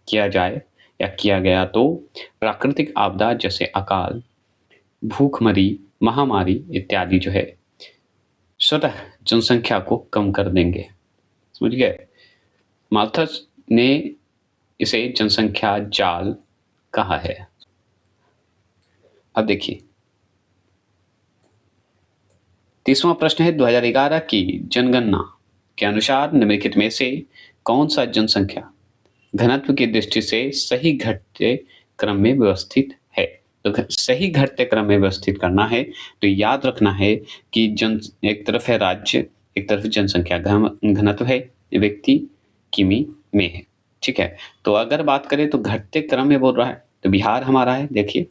किया जाए या किया गया तो प्राकृतिक आपदा जैसे अकाल, भूखमरी, महामारी इत्यादि जो है स्वतः जनसंख्या को कम कर देंगे। समझ गए? माल्थस ने इसे जनसंख्या जाल कहा है। अब देखिए 30वां प्रश्न है, 2011 की जनगणना के अनुसार निम्नलिखित में से कौन सा जनसंख्या घनत्व की दृष्टि से सही घटते क्रम में व्यवस्थित है। तो सही घटते क्रम में व्यवस्थित करना है तो याद रखना है कि एक तरफ है राज्य, एक तरफ जनसंख्या घनत्व है, व्यक्ति किमी में है। ठीक है, तो अगर बात करें तो घटते क्रम में बोल रहा है, तो बिहार हमारा है। देखिए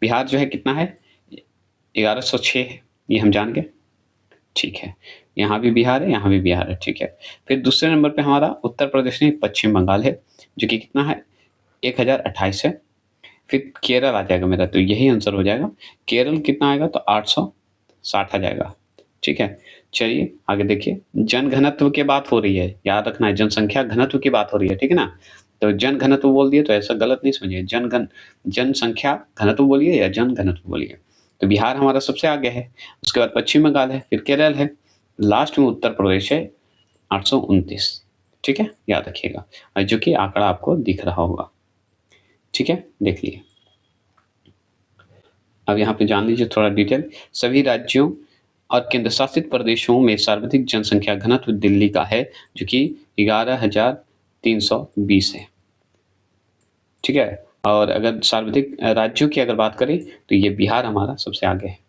बिहार जो है कितना है, 1106 है, ये हम जान गए। ठीक है, यहाँ भी बिहार है, यहाँ भी बिहार है। ठीक है, फिर दूसरे नंबर पे हमारा उत्तर प्रदेश नहीं पश्चिम बंगाल है, जो कि कितना है 1028 है। फिर केरल आ जाएगा मेरा, तो यही आंसर हो जाएगा। केरल कितना आएगा, तो 860 आ जाएगा। ठीक है, चलिए आगे देखिए, जन घनत्व की बात हो रही है, याद रखना है जनसंख्या घनत्व की बात हो रही है। ठीक है ना, तो जन घनत्व बोल दिए तो ऐसा गलत नहीं समझिए, जनसंख्या घनत्व बोलिए या जन घनत्व बोलिए। तो बिहार हमारा सबसे आगे है, उसके बाद पश्चिम बंगाल है, फिर केरल है, लास्ट में उत्तर प्रदेश है 829। ठीक है, याद रखिएगा, जो कि आंकड़ा आपको दिख रहा होगा। ठीक है, देख लिए। अब यहाँ पे जान लीजिए थोड़ा डिटेल। सभी राज्यों और केंद्र शासित प्रदेशों में सर्वाधिक जनसंख्या घनत्व दिल्ली का है, जो कि 11,320 है। ठीक है, और अगर सर्वाधिक राज्यों की अगर बात करें तो ये बिहार हमारा सबसे आगे है।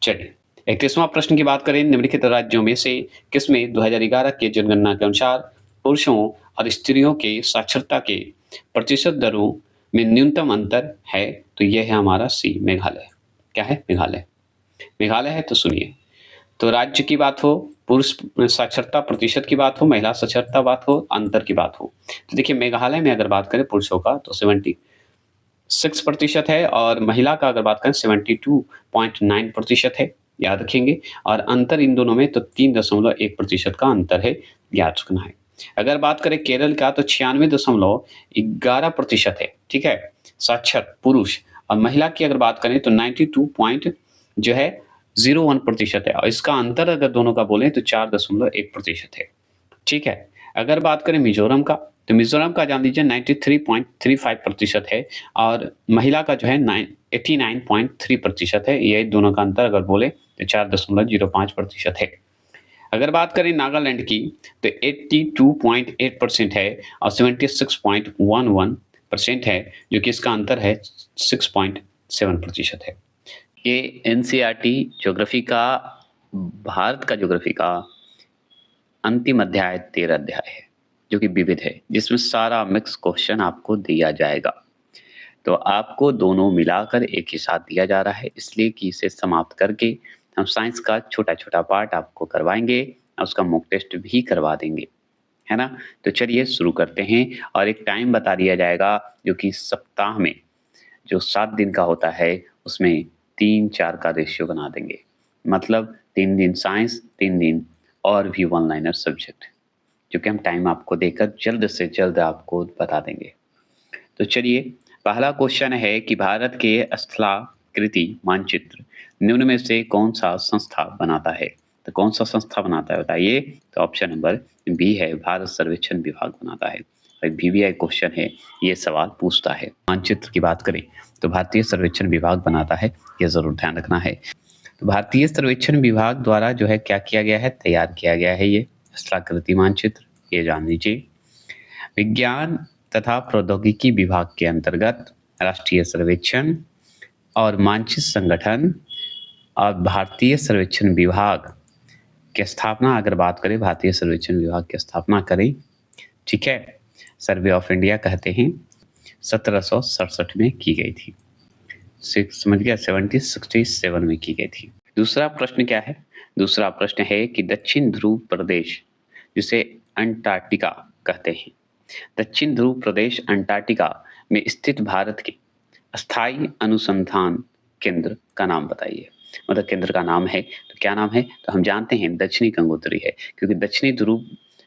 चलिए 31वां प्रश्न की बात करें, निम्नलिखित राज्यों में से किसमें 2011 के जनगणना के अनुसार पुरुषों और स्त्रियों के साक्षरता के प्रतिशत दरों में न्यूनतम अंतर है। तो यह है हमारा सी, मेघालय। क्या है, मेघालय। मेघालय है, तो सुनिए, तो राज्य की बात हो, पुरुष साक्षरता प्रतिशत की बात हो, महिला साक्षरता बात हो, अंतर की बात हो, तो देखिए मेघालय में अगर बात करें पुरुषों का तो 76% है, और महिला का अगर बात करें 72.9% है, याद रखेंगे। और अंतर इन दोनों में तो 3.1% का अंतर है, याद रखना है। अगर बात करें केरल का तो 96.11% है। ठीक है, साक्षर पुरुष, और महिला की अगर बात करें तो 92.01% है, और इसका अंतर अगर दोनों का बोलें तो 4.1% है। ठीक है, अगर बात करें मिजोरम का तो मिजोरम का जान लीजिए 93.35% है, और महिला का जो है 89.3% है। ये दोनों का अंतर अगर बोले तो 4.05% है। अगर बात करें नागालैंड की तो 82.8% है, और 76.11% है, जो कि इसका अंतर है 6.7% है। ये एनसीईआरटी ज्योग्राफी का, भारत का ज्योग्राफी का अंतिम अध्याय 13 अध्याय है, जो कि विविध है, जिसमें सारा मिक्स क्वेश्चन आपको दिया जाएगा। तो आपको दोनों मिलाकर एक ही साथ दिया जा रहा है, इसलिए कि इसे समाप्त करके हम साइंस का छोटा छोटा पार्ट आपको करवाएंगे और उसका मॉक टेस्ट भी करवा देंगे, है ना। तो चलिए शुरू करते हैं, और एक टाइम बता दिया जाएगा, जो कि सप्ताह में जो 7 दिन का होता है उसमें 3-4 का रेशियो बना देंगे। मतलब 3 दिन साइंस, 3 दिन और भी वन लाइनर सब्जेक्ट, जो कि हम टाइम आपको देकर जल्द से जल्द आपको बता देंगे। तो चलिए पहला क्वेश्चन है कि भारत के स्थलाकृति मानचित्र निम्न में से कौन सा संस्था बनाता है। तो कौन सा संस्था बनाता है बताइए, तो ऑप्शन नंबर बी है, भारत सर्वेक्षण विभाग बनाता है। VVI क्वेश्चन है, ये सवाल पूछता है। मानचित्र की बात करें तो भारतीय सर्वेक्षण विभाग बनाता है, ये जरूर ध्यान रखना है। तो भारतीय सर्वेक्षण विभाग द्वारा जो है क्या किया गया है, तैयार किया गया है ये स्थलाकृति मानचित्र, ये जान लीजिए। विज्ञान तथा प्रौद्योगिकी विभाग के अंतर्गत राष्ट्रीय सर्वेक्षण और मानचित्र संगठन और भारतीय सर्वेक्षण विभाग की स्थापना अगर बात करें, भारतीय सर्वेक्षण विभाग की स्थापना करें, ठीक है, सर्वे ऑफ इंडिया कहते हैं, 1767 में की गई थी। समझ गया, 1767 में की गई थी। दूसरा प्रश्न क्या है? दूसरा प्रश्न है कि दक्षिण ध्रुव प्रदेश जिसे अंटार्कटिका कहते हैं, दक्षिण ध्रुव प्रदेश अंटार्कटिका में स्थित भारत के अस्थायी अनुसंधान केंद्र का नाम बताइए। मतलब केंद्र का नाम है तो क्या नाम है? तो हम जानते हैं दक्षिणी गंगोत्री है, क्योंकि दक्षिणी ध्रुव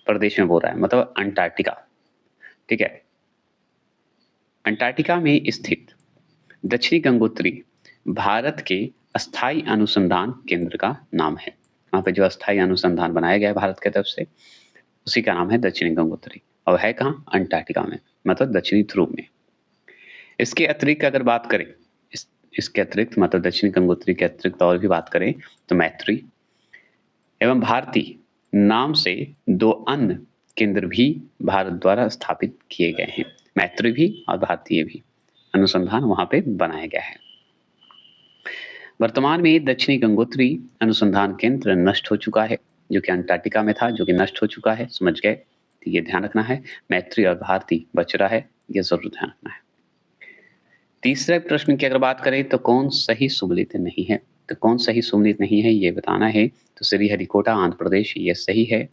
प्रदेश में बोल रहा है, मतलब अंटार्कटिका, ठीक है। अंटार्कटिका में स्थित दक्षिणी गंगोत्री भारत के अस्थायी अनुसंधान केंद्र का नाम है। वहाँ पे जो अस्थायी अनुसंधान बनाया गया है भारत की तरफ से, उसी का नाम है दक्षिणी गंगोत्री, और है कहाँ? अंटार्कटिका में, मतलब दक्षिणी ध्रुव में। इसके अतिरिक्त अगर बात करें, इसके अतिरिक्त मतलब दक्षिणी गंगोत्री के अतिरिक्त और भी बात करें तो मैत्री एवं भारती नाम से 2 अन्य केंद्र भी भारत द्वारा स्थापित किए गए हैं। मैत्री भी और भारतीय भी अनुसंधान वहां पे बनाया गया है। वर्तमान में दक्षिणी गंगोत्री अनुसंधान केंद्र नष्ट हो चुका है, जो कि अंटार्कटिका में था, जो कि नष्ट हो चुका है, समझ गए? तो ये ध्यान रखना है। मैत्री और भारती बच रहा है, ये जरूर ध्यान रखना है। तीसरे प्रश्न की अगर बात करें तो कौन सही सुमेलित नहीं है? तो कौन सही सुमेलित नहीं है ये बताना है। तो श्रीहरिकोटा आंध्र प्रदेश ये सही है,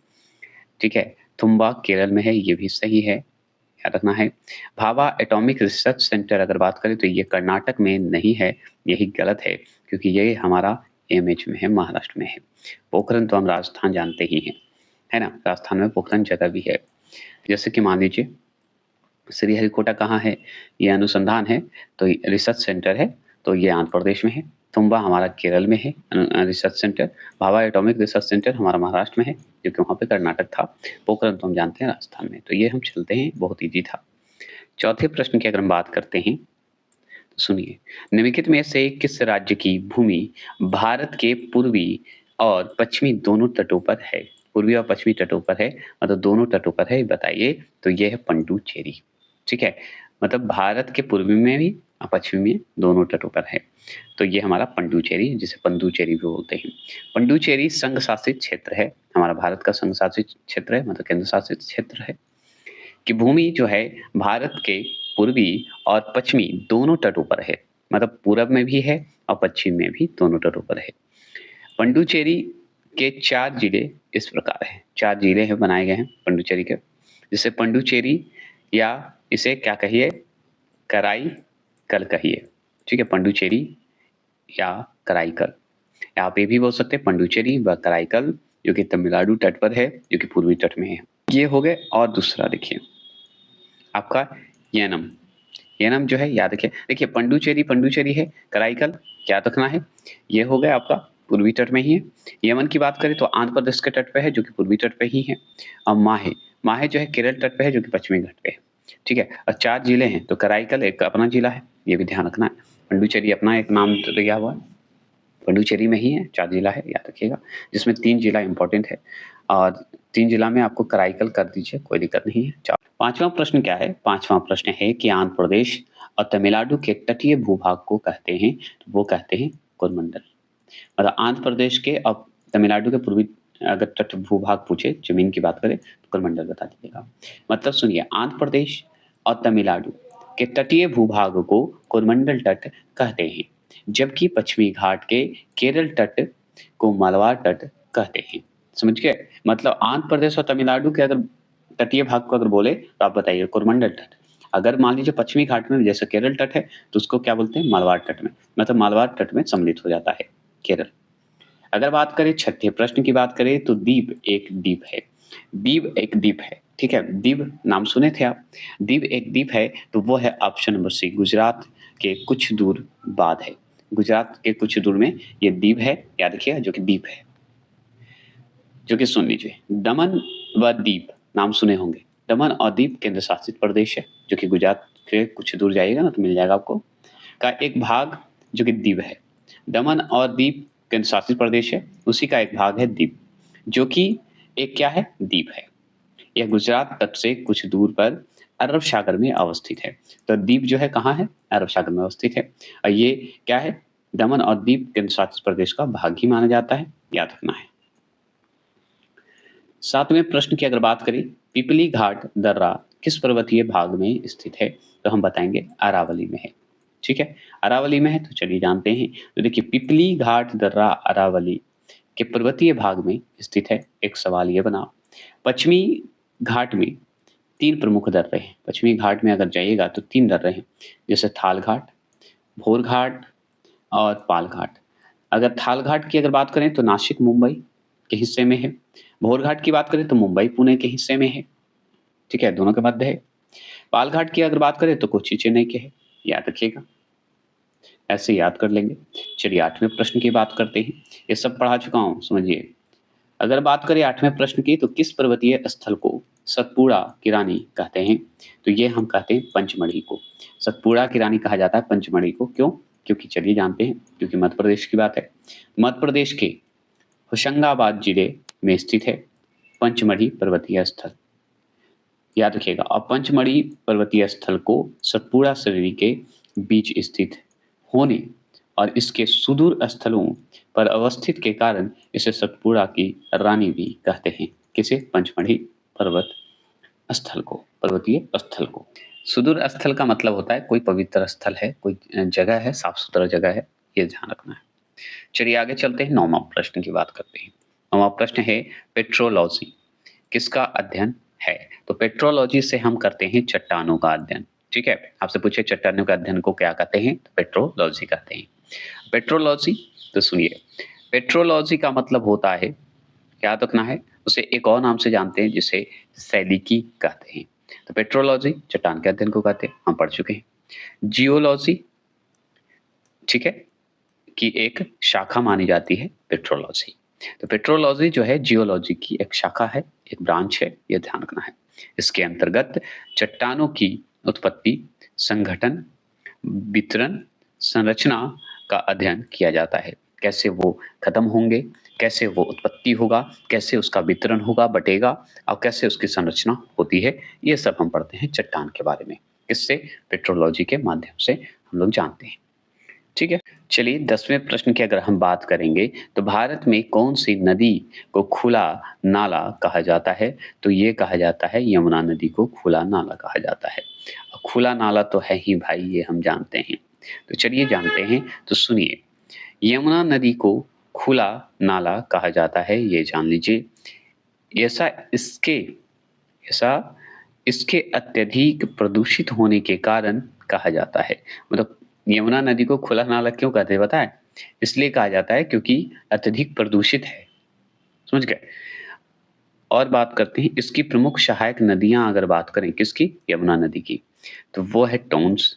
ठीक है। तुम्बा केरल में है, ये भी सही है, याद रखना है। भाभा एटॉमिक रिसर्च सेंटर अगर बात करें तो ये कर्नाटक में नहीं है, यही गलत है, क्योंकि ये हमारा एमएच में है, महाराष्ट्र में है। पोखरण तो हम राजस्थान जानते ही हैं, है ना, राजस्थान में पोखरण जगह भी है। जैसे कि मान लीजिए श्रीहरिकोटा कहाँ है? ये अनुसंधान है, तो रिसर्च सेंटर है, तो ये आंध्र प्रदेश में है। तुम्बा हमारा केरल में है research centre. Bhabha atomic research centre हमारा महाराष्ट्र में है, क्योंकि वहाँ पे कर्नाटक था। पोखरण तो हम जानते हैं राजस्थान में। तो ये हम चलते हैं, बहुत ईजी था। चौथे प्रश्न की अगर हम बात करते हैं तो सुनिए, निम्नलिखित में से किस राज्य की भूमि भारत के पूर्वी और पश्चिमी दोनों तटों पर है? पूर्वी और पश्चिमी तटों पर है, मतलब दोनों तटों पर है, बताइए। तो ये है पंडुचेरी, ठीक है। मतलब भारत के पूर्वी में भी और पश्चिमी में दोनों तटों पर है, तो ये हमारा पंडुचेरी, जिसे पंदुचेरी भी बोलते हैं। पंडुचेरी संघ शासित क्षेत्र है, हमारा भारत का संघ शासित क्षेत्र है, मतलब केंद्र शासित क्षेत्र है। कि भूमि जो है भारत के पूर्वी और पश्चिमी दोनों तटों पर है, मतलब पूरब में भी है और पश्चिम में भी, दोनों तटों पर है। पंडुचेरी के 4 जिले इस प्रकार हैं, 4 जिले हैं बनाए गए हैं पंडुचेरी के, जिसे पंडुचेरी या इसे क्या कहिए, कराईकल कहिए, ठीक है। पंडुचेरी या कराईकल, आप ये भी बोल सकते हैं पंडुचेरी व कराईकल, जो कि तमिलनाडु तट पर है, जो कि पूर्वी तट में है। ये हो गए। और दूसरा देखिए आपका येनम, येनम जो है याद रखिए। देखिए पंडुचेरी है, कराईकल याद रखना है। ये हो गया आपका पूर्वी तट में ही है। यमन की बात करें तो आंध्र प्रदेश के तट पे है, जो कि पूर्वी तट पे ही है। और माहे जो है केरल तट पे है, जो कि पश्चिमी घाट पे है, ठीक है। और 4 जिले हैं, तो कराईकल एक अपना जिला है, ये भी ध्यान रखना है। पंडुचेरी अपना एक नाम दिया हुआ है, पंडुचेरी में ही है, 4 जिला है, याद रखिएगा, जिसमें 3 जिला इंपॉर्टेंट है, और 3 जिला में आपको कराईकल कर दीजिए, कोई दिक्कत नहीं है। 5वां प्रश्न क्या है? 5वां प्रश्न है कि आंध्र प्रदेश और तमिलनाडु के तटीय भूभाग को कहते हैं, तो वो कहते हैं कोरमंडल। मतलब आंध्र प्रदेश के और तमिलनाडु के पूर्वी अगर तट भूभाग पूछे, जमीन की बात करें, तो कोरमंडल बता दीजिएगा। मतलब सुनिए, आंध्र प्रदेश और तमिलनाडु के तटीय भूभाग को कोरमंडल तट कहते हैं, जबकि पश्चिमी घाट के केरल तट को मालवार तट कहते हैं। समझ गए? मतलब आंध्र प्रदेश और तमिलनाडु के अगर तटीय भाग को अगर बोले तो आप बताइए कोरमंडल तट। अगर मान लीजिए पश्चिमी घाट में जैसे केरल तट है, तो उसको क्या बोलते हैं? मालवार तट में, मतलब मालवार तट में सम्मिलित हो जाता है केरल। अगर बात करें छठे प्रश्न की बात करें तो दीव एक द्वीप है। दीव एक द्वीप है, ठीक है। दीव नाम सुने थे आप? दीव एक द्वीप है, तो वो है ऑप्शन नंबर सी, गुजरात के कुछ दूर बाद है। गुजरात के कुछ दूर में ये द्वीप है, याद रखिएगा, जो कि द्वीप है। जो कि सुन लीजिए, दमन व दीव नाम सुने होंगे। दमन और दीव केंद्र शासित प्रदेश है, जो कि गुजरात के कुछ दूर जाइएगा ना तो मिल जाएगा आपको, का एक भाग जो कि दीव है। दमन और दीव केंद्र शासित प्रदेश है, उसी का एक भाग है दीव, जो कि एक क्या है, द्वीप है। यह गुजरात तट से कुछ दूर पर अरब सागर में अवस्थित है। तो द्वीप जो है कहाँ है, अरब सागर में अवस्थित है। और ये क्या है, दमन और दीव केंद्र शासित प्रदेश का भाग ही माना जाता है, याद रखना है। 7वें प्रश्न की अगर बात करें, पिपली घाट दर्रा किस पर्वतीय भाग में स्थित है, तो हम बताएंगे अरावली में है। ठीक है, अरावली में है, तो चलिए जानते हैं। तो देखिए, पिपली घाट दर्रा अरावली के पर्वतीय भाग में स्थित है। एक सवाल ये बना, पश्चिमी घाट में 3 प्रमुख दर्रे हैं। पश्चिमी घाट में अगर जाइएगा तो 3 दर्रे हैं, जैसे थाल घाट, भोर घाट और पाल घाट। अगर थाल घाट की अगर बात करें तो नासिक मुंबई के हिस्से में है। भोर घाट की बात करें तो मुंबई पुणे के हिस्से में है। ठीक है, दोनों के मध्य है। पाल घाट की अगर बात करें तो कोच्चि चेन्नई के है, याद रखिएगा, ऐसे याद कर लेंगे। चलिए 8वें प्रश्न की बात करते हैं। ये सब पढ़ा चुका हूं, समझिए। अगर बात करें 8वें प्रश्न की, तो किस पर्वतीय स्थल को सतपुड़ा की रानी कहते हैं, तो ये हम कहते हैं पंचमढ़ी को। सतपुड़ा की रानी कहा जाता है पंचमढ़ी को, क्यों, क्योंकि चलिए जानते हैं, क्योंकि मध्य प्रदेश की बात है। मध्य प्रदेश के होशंगाबाद जिले में स्थित है पंचमढ़ी पर्वतीय स्थल, याद रखिएगा। और पंचमढ़ी पर्वतीय स्थल को सतपुड़ा श्रेणी के बीच स्थित होने और इसके सुदूर स्थलों पर अवस्थित के कारण इसे सतपुड़ा की रानी भी कहते हैं। किसे, पंचमढ़ी पर्वत स्थल को, पर्वतीय स्थल को। सुदूर स्थल का मतलब होता है कोई पवित्र स्थल है, कोई जगह है, साफ सुथरा जगह है, ये ध्यान रखना है। चलिए आगे चलते हैं, 9वां प्रश्न की बात करते हैं। 9वां प्रश्न है, पेट्रोलॉजी किसका अध्ययन है, तो पेट्रोलॉजी से हम करते हैं चट्टानों का अध्ययन। ठीक है, आपसे पूछे चट्टानों का अध्ययन को क्या कहते हैं, तो पेट्रोलॉजी कहते हैं। पेट्रोलॉजी, तो सुनिए, पेट्रोलॉजी का मतलब होता है, याद रखना है, उसे एक और नाम से जानते हैं जिसे सैलिकी कहते हैं। तो पेट्रोलॉजी चट्टान के अध्ययन को कहते हैं, हम पढ़ चुके हैं। जियोलॉजी, ठीक है, की एक शाखा मानी जाती है पेट्रोलॉजी। तो पेट्रोलॉजी जो है जियोलॉजी की एक शाखा है, एक ब्रांच है, ये ध्यान रखना है। इसके अंतर्गत चट्टानों की उत्पत्ति, संगठन, वितरण, संरचना का अध्ययन किया जाता है। कैसे वो खत्म होंगे, कैसे वो उत्पत्ति होगा, कैसे उसका वितरण होगा, बटेगा, और कैसे उसकी संरचना होती है, ये सब हम पढ़ते हैं चट्टान के बारे में। किससे, पेट्रोलॉजी के माध्यम से हम लोग जानते हैं। ठीक है, चलिए 10वें प्रश्न की अगर हम बात करेंगे, तो भारत में कौन सी नदी को खुला नाला कहा जाता है, तो ये कहा जाता है यमुना नदी को खुला नाला कहा जाता है। खुला नाला तो है ही भाई, ये हम जानते हैं। तो चलिए जानते हैं, तो सुनिए, यमुना नदी को खुला नाला कहा जाता है, ये जान लीजिए। ऐसा ऐसा इसके अत्यधिक प्रदूषित होने के कारण कहा जाता है। मतलब यमुना नदी को खुला नाला क्यों कहते हैं पता है, इसलिए कहा जाता है क्योंकि अत्यधिक प्रदूषित है, समझ गए। और बात करते हैं इसकी प्रमुख सहायक नदियां, अगर बात करें किसकी, यमुना नदी की, तो वो है टोंस,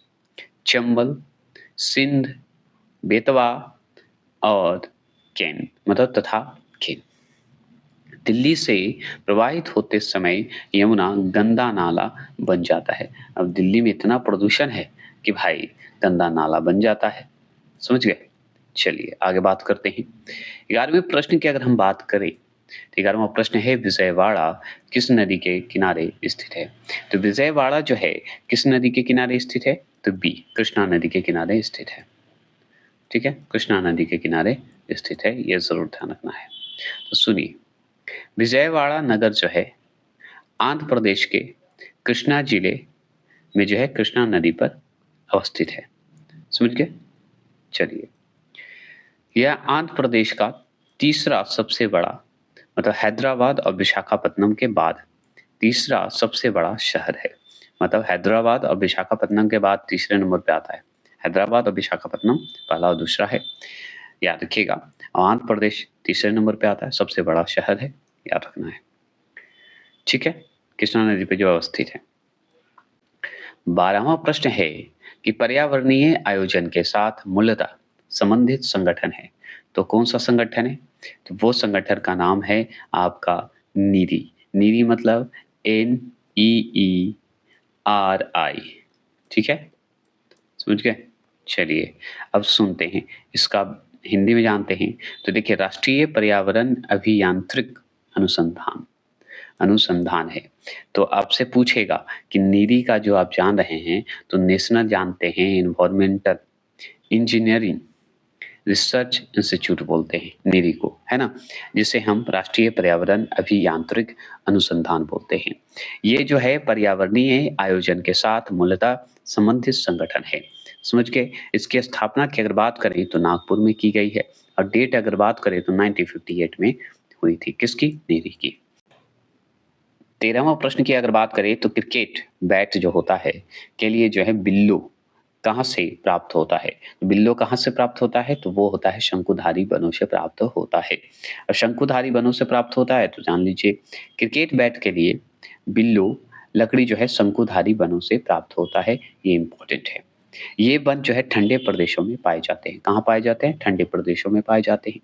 चंबल, सिंध, बेतवा और केन, मतलब तथा केन। दिल्ली से प्रवाहित होते समय यमुना गंदा नाला बन जाता है। अब दिल्ली में इतना प्रदूषण है कि भाई गंदा नाला बन जाता है, समझ गए। चलिए आगे बात करते हैं। 11वें प्रश्न की अगर हम बात करें, तो 11वां प्रश्न है, विजयवाड़ा किस नदी के किनारे स्थित है, तो विजयवाड़ा जो है किस नदी के किनारे स्थित है, तो बी, कृष्णा नदी के किनारे स्थित है। ठीक है, कृष्णा नदी के किनारे स्थित है, यह जरूर ध्यान रखना है। तो सुनिए, विजयवाड़ा नगर जो है आंध्र प्रदेश के कृष्णा जिले में जो है कृष्णा नदी पर अवस्थित है, समझ गए। चलिए, यह आंध्र प्रदेश का तीसरा सबसे बड़ा, मतलब हैदराबाद और विशाखापट्टनम के बाद तीसरा सबसे बड़ा शहर है। मतलब हैदराबाद और विशाखापट्टनम के बाद तीसरे नंबर पे आता है। हैदराबाद और विशाखापट्टनम पहला और दूसरा है, याद रखिएगा। और आंध्र प्रदेश तीसरे नंबर पे आता है, सबसे बड़ा शहर है, याद रखना है। ठीक है, कृष्णा नदी पे जो अवस्थित है। 12वां प्रश्न है कि पर्यावरणीय आयोजन के साथ मूलतः संबंधित संगठन है, तो कौन सा संगठन है, तो वो संगठन का नाम है आपका नीरी। नीरी मतलब NEERI, ठीक है, समझ गए। चलिए अब सुनते हैं इसका हिंदी में जानते हैं तो देखिए राष्ट्रीय पर्यावरण अभियांत्रिक अनुसंधान अनुसंधान है। तो आपसे पूछेगा कि नीरी का जो आप जान रहे हैं तो नेशनल जानते हैं एनवायरमेंटल इंजीनियरिंग रिसर्च इंस्टीट्यूट बोलते हैं नीरी को, है ना? जिसे हम राष्ट्रीय पर्यावरण अभियांत्रिक अनुसंधान बोलते हैं। ये जो है पर्यावरणीय आयोजन के साथ मूलतः संबंधित संगठन है। समझ गए? इसकी स्थापना की अगर बात करें तो नागपुर में की गई है और डेट अगर बात करें तो 1958 में हुई थी। किसकी? नीरी की। 13वां प्रश्न की अगर बात करें तो क्रिकेट बैट जो होता है के लिए जो है बिल्लो कहाँ से प्राप्त होता है? बिल्लो कहाँ से प्राप्त होता है? तो वो होता है शंकुधारी वनों से प्राप्त होता है। अब शंकुधारी वनों से प्राप्त होता है तो जान लीजिए क्रिकेट बैट के लिए बिल्लो लकड़ी जो है शंकुधारी वनों से प्राप्त होता है। ये इम्पोर्टेंट है। ये वन जो है ठंडे प्रदेशों में पाए जाते हैं। कहाँ पाए जाते हैं? ठंडे प्रदेशों में पाए जाते हैं।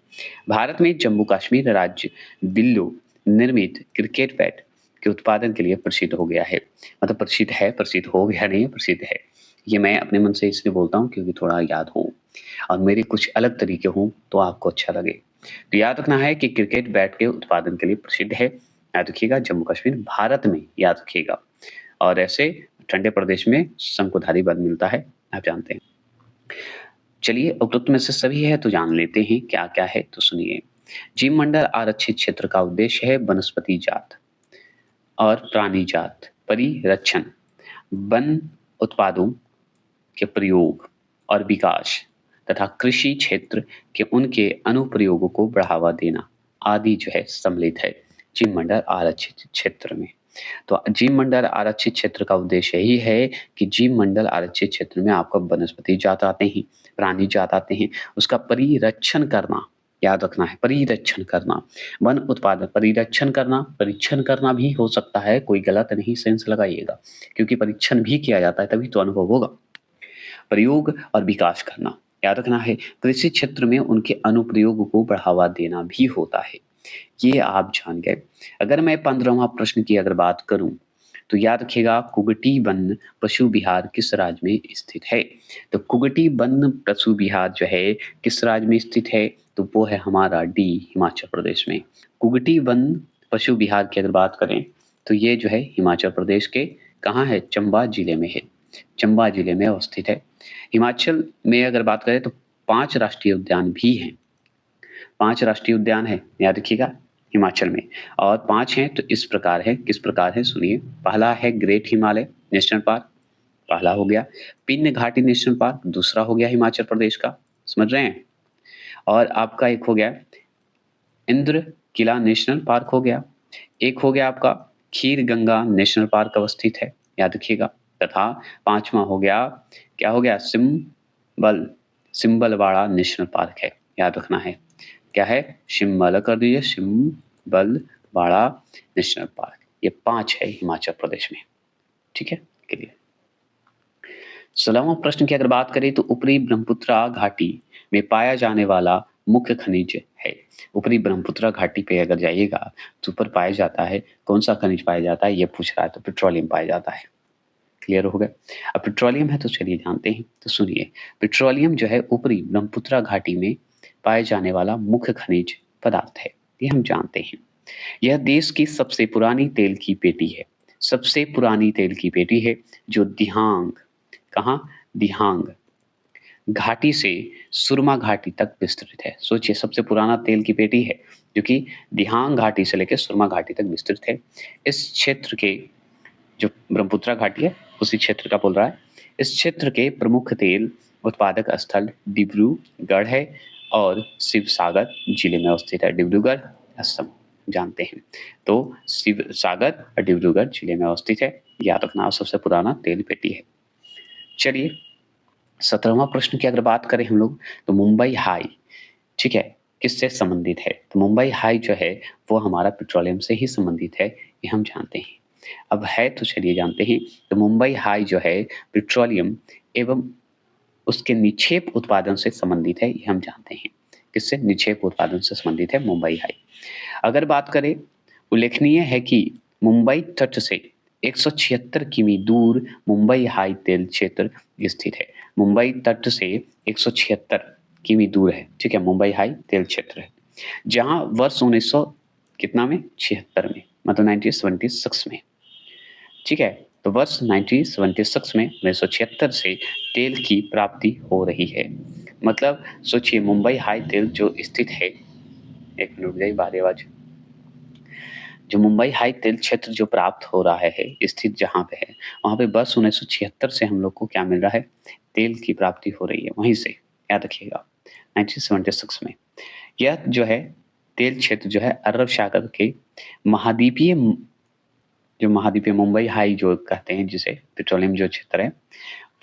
भारत में जम्मू कश्मीर राज्य बिल्लो निर्मित क्रिकेट बैट के उत्पादन के लिए प्रसिद्ध हो गया है। मतलब प्रसिद्ध है, प्रसिद्ध हो गया नहीं है, प्रसिद्ध है। ये मैं अपने मन से इसलिए बोलता हूँ क्योंकि थोड़ा याद हो और मेरे कुछ अलग तरीके हों तो आपको अच्छा लगे। तो याद रखना है कि क्रिकेट बैट के उत्पादन के लिए प्रसिद्ध है। याद रखिएगा जम्मू कश्मीर भारत में, याद रखिएगा। और ऐसे ठंडे प्रदेश में शंकुधारी वन मिलता है, आप जानते हैं। चलिए उपरोक्त में से सभी है तो जान लेते हैं क्या क्या है। तो सुनिए, जीव मंडल आरक्षित क्षेत्र का उद्देश्य है वनस्पति जात और प्राणी जात परिरक्षण, वन उत्पादों के प्रयोग और विकास तथा कृषि क्षेत्र के उनके अनुप्रयोगों को बढ़ावा देना आदि जो है सम्मिलित है जीव मंडल आरक्षित क्षेत्र में। तो जीव मंडल आरक्षित क्षेत्र का उद्देश्य यही है कि जीव मंडल आरक्षित क्षेत्र में आपका वनस्पति जात आते हैं, प्राणी जात आते हैं, उसका परिरक्षण करना, याद रखना है परिरक्षण करना। वन उत्पादन परिरक्षण करना, परीक्षण करना भी हो सकता है, कोई गलत नहीं, सेंस लगाइएगा क्योंकि परीक्षण भी किया जाता है तभी तो अनुभव होगा। प्रयोग और विकास करना, याद रखना है कृषि क्षेत्र में उनके अनुप्रयोग को बढ़ावा देना भी होता है। ये आप जान गए। अगर मैं 15वां प्रश्न की अगर बात करूं तो याद रखिएगा कुगटी वन पशु विहार किस राज्य में स्थित है? तो कुगटी वन पशु विहार जो है किस राज्य में स्थित है? तो वो है हमारा डी हिमाचल प्रदेश में। कुगटी वन पशु विहार की अगर बात करें तो ये जो है हिमाचल प्रदेश के कहाँ है? चंबा जिले में है। चंबा जिले में अवस्थित है। हिमाचल में अगर बात करें तो 5 राष्ट्रीय उद्यान भी हैं। 5 राष्ट्रीय उद्यान है, याद रखिएगा हिमाचल में। और 5 हैं तो इस प्रकार है, किस प्रकार है सुनिए। पहला है ग्रेट हिमालय नेशनल पार्क, पहला हो गया। पिन घाटी नेशनल पार्क, दूसरा हो गया हिमाचल प्रदेश का, समझ रहे हैं। और आपका एक हो गया इंद्र किला नेशनल पार्क हो गया। एक हो गया आपका खीर गंगा नेशनल पार्क अवस्थित है, याद रखिएगा। तथा 5वां हो गया, क्या हो गया? सिम्बलवाड़ा नेशनल पार्क है, याद रखना है। क्या है? शिमला कर दीजिए, सिम्बलवाड़ा नेशनल पार्क। ये 5 है हिमाचल प्रदेश में, ठीक है, क्लियर। 16वां प्रश्न की अगर बात करें तो ऊपरी ब्रह्मपुत्रा घाटी में पाया जाने वाला मुख्य खनिज है। ऊपरी ब्रह्मपुत्रा घाटी पे अगर जाइएगा तो ऊपर पाया जाता है, कौन सा खनिज पाया जाता है ये पूछ रहा है, तो पेट्रोलियम पाया जाता है। क्लियर हो गया। अब पेट्रोलियम है तो चलिए जानते हैं। तो सुनिए, पेट्रोलियम जो है ऊपरी ब्रह्मपुत्रा घाटी में पाए जाने वाला मुख्य खनिज पदार्थ है, ये हम जानते हैं। यह देश की सबसे पुरानी तेल की पेटी है, सबसे पुरानी तेल की पेटी है जो दिहांग, कहाँ? दिहांग घाटी से सुरमा घाटी तक विस्तृत है। सोचिए सबसे पुराना तेल की पेटी है जो कि दिहांग घाटी से लेकर सुरमा घाटी तक विस्तृत है। इस क्षेत्र के जो ब्रह्मपुत्रा घाटी है उसी क्षेत्र का बोल रहा है। इस क्षेत्र के प्रमुख तेल उत्पादक स्थल डिब्रूगढ़ है और शिवसागर जिले में अवस्थित है। डिब्रूगढ़ असम जानते हैं, तो शिवसागर और डिब्रूगढ़ जिले में अवस्थित है, याद रखना। सबसे पुराना तेल पेटी है। चलिए 17वां प्रश्न की अगर बात करें हम लोग तो मुंबई हाई, ठीक है, किससे संबंधित है? तो मुंबई हाई जो है वो हमारा पेट्रोलियम से ही संबंधित है, ये हम जानते हैं। अब है तो चलिए जानते हैं। तो मुंबई हाई जो है पेट्रोलियम एवं उसके निक्षेप उत्पादन से संबंधित है, ये हम जानते हैं। किससे? निक्षेप उत्पादन से संबंधित है मुंबई हाई। अगर बात करें, उल्लेखनीय है कि मुंबई तट से 176 किमी दूर मुंबई हाई तेल क्षेत्र स्थित है। मुंबई तट से 176 किमी दूर है, ठीक है, मुंबई हाई तेल क्षेत्र है, जहाँ वर्ष 1900 कितना में 76 में, मतलब 1976 में, ठीक है। तो वर्ष 1976 में 1976 से तेल की प्राप्ति हो रही है। मतलब सोचिए मुंबई हाई तेल जो स्थित है, एक मिनट रुक जाइए, भारी आवाज, जो मुंबई हाई तेल क्षेत्र जो प्राप्त हो रहा है स्थित जहाँ पे है, वहाँ पे वर्ष 1976 से हम लोग को क्या मिल रहा है, तेल की प्राप्ति हो रही है वहीं से, याद रखिएगा 1976 में। यह जो है तेल क्षेत्र जो है अरब सागर के महाद्वीपीय, जो महाद्वीपीय मुंबई हाई जो कहते हैं जिसे, पेट्रोलियम जो क्षेत्र है,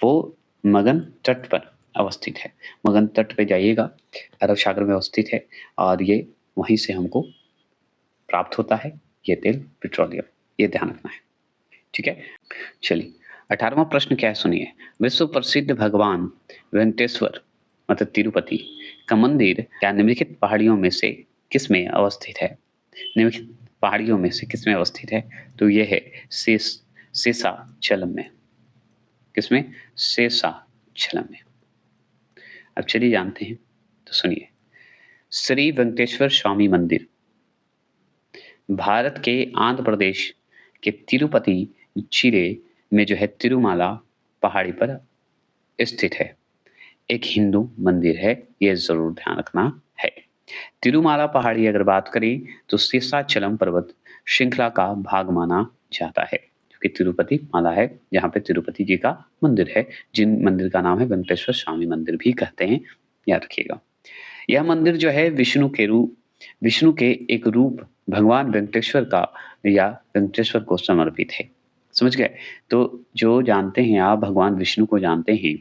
वो मगन तट पर अवस्थित है। मगन तट पे जाइएगा, अरब सागर में अवस्थित है, और ये वहीं से हमको प्राप्त होता है ये तेल, पेट्रोलियम, ये ध्यान रखना है, ठीक है। चलिए 18वां प्रश्न क्या है सुनिए। विश्व प्रसिद्ध भगवान वेंकटेश्वर मतलब तिरुपति का मंदिर क्या निम्नलिखित पहाड़ियों में से किस में अवस्थित है? निम्नलिखित पहाड़ियों में से किस में अवस्थित है? तो ये है शेषाचलम में। किसमें? शेषाचलम में। अब चलिए जानते हैं, तो सुनिए। श्री वेंकटेश्वर स्वामी मंदिर भारत के आंध्र प्रदेश के तिरुपति जिले में जो है तिरुमाला पहाड़ी पर स्थित है। एक हिंदू मंदिर है, ये जरूर ध्यान रखना है। तिरुमाला पहाड़ी अगर बात करें तो शेषाचलम पर्वत श्रृंखला का भाग माना जाता है, क्योंकि तिरुपति माला है जहाँ पे तिरुपति जी का मंदिर है, जिन मंदिर का नाम है वेंकटेश्वर स्वामी मंदिर भी कहते हैं, याद रखिएगा। यह मंदिर जो है विष्णु के एक रूप भगवान वेंकटेश्वर का या वेंकटेश्वर को समर्पित है। समझ गए? तो जो जानते हैं आप भगवान विष्णु को जानते हैं,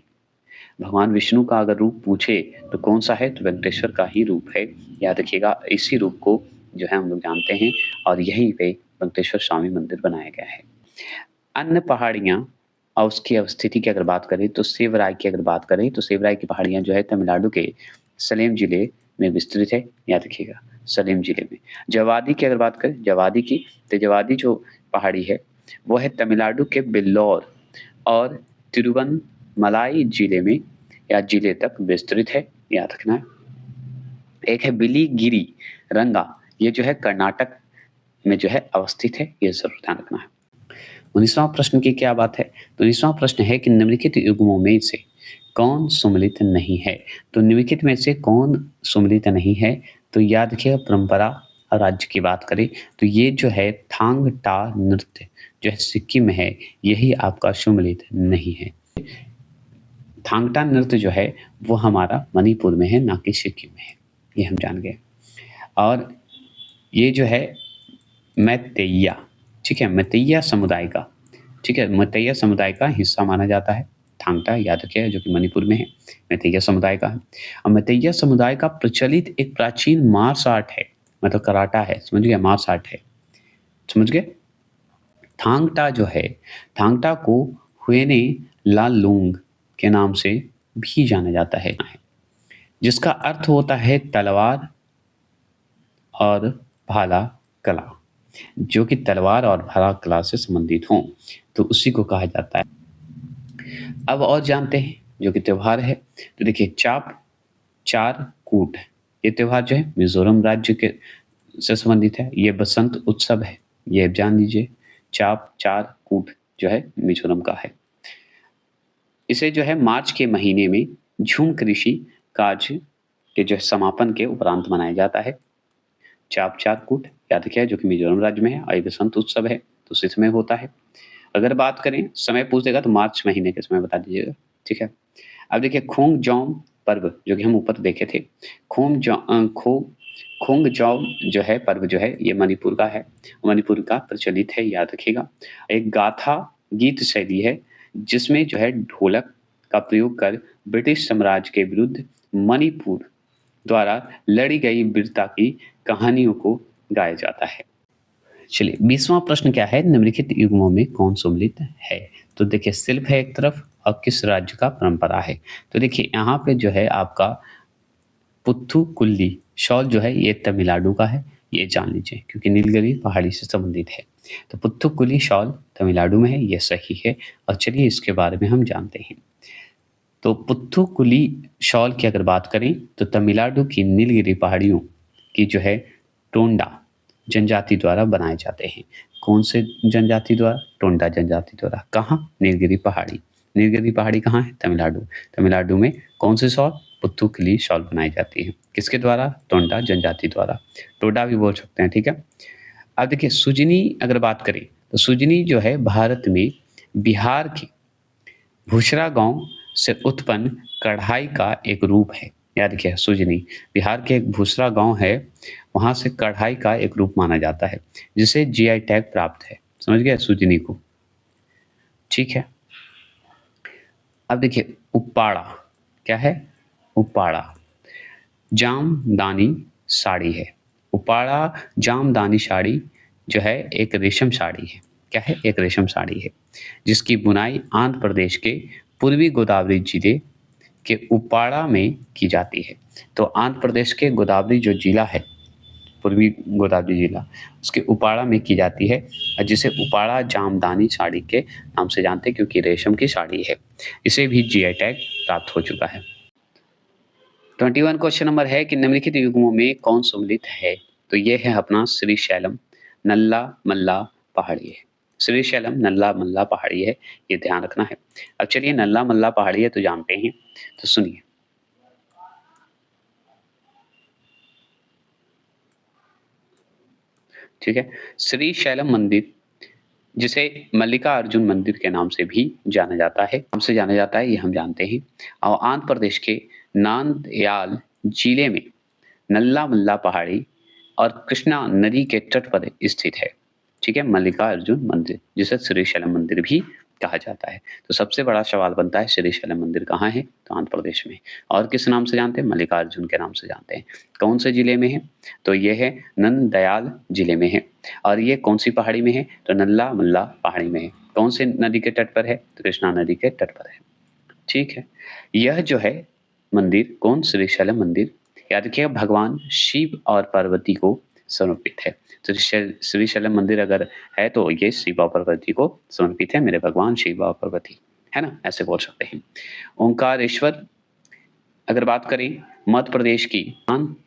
भगवान विष्णु का अगर रूप पूछे तो कौन सा है, तो वेंकटेश्वर का ही रूप है, याद रखिएगा। इसी रूप को जो है हम लोग जानते हैं, और यहीं पे वेंकटेश्वर स्वामी मंदिर बनाया गया है। अन्य पहाड़ियाँ और उसकी अवस्थिति की अगर बात करें तो सेवराय की अगर बात करें तो सेवराय की पहाड़ियाँ जो है तमिलनाडु के सलेम जिले में विस्तृत है, याद रखिएगा, सलेम जिले में। जवादी की अगर बात करें, जवादी की, तो जवादी जो पहाड़ी है वो है तमिलनाडु के बिल्लौर और तिरुवनमलाई जिले में या जिले तक विस्तृत है, याद रखना है। एक है बिलीगिरी रंगा, ये जो है कर्नाटक में जो है अवस्थित है, ये जरूर ध्यान रखना है। 19वां प्रश्न की क्या बात है? तो 19वां प्रश्न है कि निम्नलिखित युग्मों में से कौन सुमेलित नहीं है? तो निम्नलिखित में से कौन सुमेलित नहीं है? तो याद रखिएगा, परंपरा राज्य की बात करें तो ये जो है थांग टा नृत्य जो है सिक्किम में है, यही आपका सुमेलित नहीं है। थांगटा नृत्य जो है वो हमारा मणिपुर में है, ना कि सिक्किम में है, ये हम जान गए। और ये जो है मैतेइया, ठीक है, मैतेइया समुदाय का, ठीक है, मैतेइया समुदाय का हिस्सा माना जाता है थांगटा, याद रखिए, जो कि मणिपुर में है, मैतेइया समुदाय का है। और मैतेइया समुदाय का प्रचलित एक प्राचीन मार्शल आर्ट है, मतलब कराटा है, समझ गए, मार्शल आर्ट है, समझ गए। थांगटा जो है, थांगटा को हुएने लालुंग के नाम से भी जाना जाता है, जिसका अर्थ होता है तलवार और भाला कला, जो कि तलवार और भाला कला से संबंधित हों, तो उसी को कहा जाता है। अब और जानते हैं जो कि त्योहार है, तो देखिए चाप चार कूट, ये त्योहार जो है मिजोरम राज्य के से संबंधित है, ये बसंत उत्सव है, ये जान लीजिए। चाप चार कूट जो है मिजोरम का है। इसे जो है मार्च के महीने में झूम कृषि कार्य के जो है समापन के उपरांत मनाया जाता है। चाप चार कूट याद रखिए, जो कि मिजोरम राज्य में है, और बसंत उत्सव है तो उसी समय होता है। अगर बात करें समय पूछ देगा तो मार्च महीने के समय बता दीजिएगा, ठीक है। अब देखिए खोंग जॉम पर्व जो कि हम ऊपर देखे थे, खोंग जॉम जो है पर्व जो है ये मणिपुर का है, मणिपुर का प्रचलित है, याद रखिएगा। एक गाथा गीत शैली है जिसमें जो है ढोलक का प्रयोग कर ब्रिटिश साम्राज्य के विरुद्ध मणिपुर द्वारा लड़ी गई वीरता की कहानियों को गाया जाता है। चलिए 20वां प्रश्न क्या है, निम्नलिखित युग्मों में कौन सम्मिलित है? तो देखिए शिल्प है एक तरफ और किस राज्य का परंपरा है। तो देखिए यहाँ पे जो है आपका पुथुकुल्ली शॉल जो है ये तमिलनाडु का है, ये जान लीजिए, क्योंकि नीलगिरी पहाड़ी से संबंधित है। तो पुथुकुल्ली शॉल तमिलनाडु में है, ये सही है। और चलिए इसके बारे में हम जानते हैं। तो पुथुकुली शॉल की अगर बात करें तो तमिलनाडु की नीलगिरी पहाड़ियों की जो है टोंडा जनजाति द्वारा बनाए जाते हैं। कौन से जनजाति द्वारा? टोंडा जनजाति द्वारा। कहाँ? नीलगिरी पहाड़ी। नीलगिरी पहाड़ी कहाँ है? तमिलनाडु। तमिलनाडु में कौन से शॉल? पुथुकुली शॉल बनाई जाती है। किसके द्वारा? टोंडा जनजाति द्वारा। टोडा भी बोल सकते हैं, ठीक है। अब देखिए सुजनी अगर बात करें तो सुजनी जो है भारत में बिहार के भूसरा गांव से उत्पन्न कढ़ाई का एक रूप है। याद रखिए सुजनी बिहार के एक भूसरा गांव है, वहां से कढ़ाई का एक रूप माना जाता है जिसे जीआई टैग प्राप्त है। समझ गए सुजनी को? ठीक है। अब देखिए उप्पाड़ा क्या है? उप्पाड़ा जामदानी साड़ी है। उप्पाड़ा जामदानी साड़ी जो है एक रेशम साड़ी है। क्या है? एक रेशम साड़ी है जिसकी बुनाई आंध्र प्रदेश के पूर्वी गोदावरी जिले के उप्पाड़ा में की जाती है। तो आंध्र प्रदेश के गोदावरी जो जिला है, पूर्वी गोदावरी जिला, उसके उप्पाड़ा में की जाती है और जिसे उप्पाड़ा जामदानी साड़ी के नाम से जानते हैं क्योंकि रेशम की साड़ी है। इसे भी जीआई टैग प्राप्त हो चुका है। 21 क्वेश्चन नंबर है कि निम्नलिखित युग्मों में कौन सम्मिलित है? तो ये है अपना श्रीशैलम नल्ला मल्ला पहाड़ी है। श्रीशैलम नल्ला मल्ला पहाड़ी है, ये ध्यान रखना है। अब चलिए नल्ला मल्ला पहाड़ी है तो जानते हैं, तो सुनिए। ठीक है, श्रीशैलम मंदिर जिसे मल्लिकार्जुन मंदिर के नाम से भी जाना जाता है, ये हम जानते हैं। और आंध्र प्रदेश के नांदयाल जिले में नल्ला मल्ला पहाड़ी और कृष्णा नदी के तट पर स्थित है। ठीक है, मल्लिकार्जुन मंदिर जिसे श्रीशैलम मंदिर भी कहा जाता है। तो सबसे बड़ा सवाल बनता है श्रीशैलम मंदिर कहाँ है? तो आंध्र प्रदेश में। और किस नाम से जानते हैं? मल्लिकार्जुन के नाम से जानते हैं। कौन से जिले में है? तो ये है नंदयाल जिले में है। और ये कौन सी पहाड़ी में है? तो नल्ला मल्ला पहाड़ी में है। कौन से नदी के तट पर है? तो कृष्णा नदी के तट पर है। ठीक है, यह जो है मंदिर कौन? श्रीशैलम मंदिर याद रखिएगा भगवान शिव और पार्वती को समर्पित है। तो श्रीशैलम मंदिर अगर है तो ये शिव और पार्वती को समर्पित है, मेरे भगवान शिव और पार्वती, है ना, ऐसे बोल सकते हैं। ओंकारेश्वर अगर बात करें मध्य प्रदेश की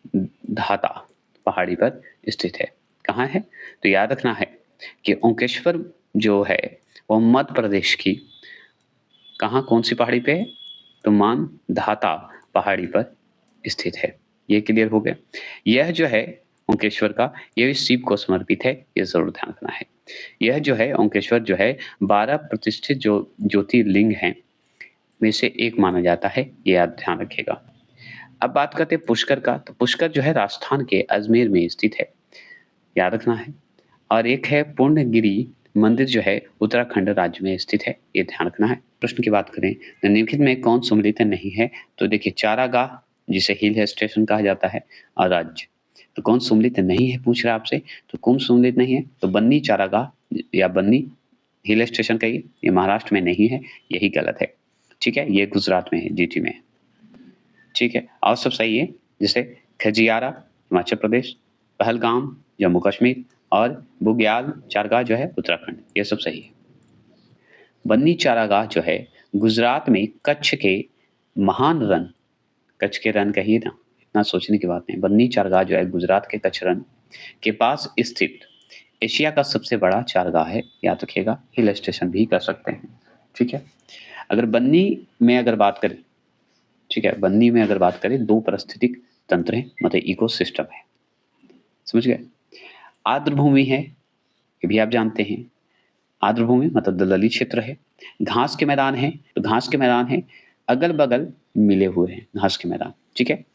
धाता पहाड़ी पर स्थित है। कहाँ है? तो याद रखना है कि ओंकेश्वर जो है वो मध्य प्रदेश की कहाँ कौन सी पहाड़ी पे है? तो मान धाता पहाड़ी पर स्थित है। ये क्लियर हो गया। यह जो है ओंकेश्वर का, ये भी शिव को समर्पित है, ये जरूर ध्यान रखना है। यह जो है ओंकेश्वर जो है 12 प्रतिष्ठित जो ज्योतिर्लिंग हैं में से एक माना जाता है, ये याद ध्यान रखिएगा। अब बात करते हैं पुष्कर का, तो पुष्कर जो है राजस्थान के अजमेर में स्थित है, याद रखना है। और एक है पूर्णगिरी मंदिर जो है उत्तराखंड राज्य में स्थित है, ये ध्यान रखना है। प्रश्न की बात करें निम्नलिखित में कौन सम्मिलित नहीं है? तो देखिए चारागाह जिसे हिल स्टेशन कहा जाता है और राज्य, तो कौन सम्मिलित नहीं है पूछ रहा है आपसे? तो कौन सम्मिलित नहीं है? तो बन्नी चारागाह या बन्नी हिल स्टेशन कहिए, ये महाराष्ट्र में नहीं है, यही गलत है। ठीक है, ये गुजरात में है, जीटी में है। ठीक है, और सब सही है, जैसे खजियारा हिमाचल प्रदेश, पहलगाम जम्मू कश्मीर और बुग्याल चारागाह जो है उत्तराखंड, ये सब सही है। बन्नी चारागाह जो है गुजरात में कच्छ के महान रन, कच्छ के रन कहिए ना, इतना सोचने की बात नहीं। बन्नी चारागाह जो है गुजरात के कच्छ रन के पास स्थित एशिया का सबसे बड़ा चारागाह है, याद रखिएगा। हिल स्टेशन भी कर सकते हैं। ठीक है, अगर बन्नी में अगर बात करें, ठीक है, बन्नी में अगर बात करें दो पारिस्थितिक तंत्र हैं, मतलब इकोसिस्टम है, समझ गए। आर्द्र भूमि है, ये भी आप जानते हैं। आर्द्र भूमि मतलब दलदली क्षेत्र है। घास के मैदान है, तो घास के मैदान है अगल बगल मिले हुए हैं घास के मैदान। ठीक है,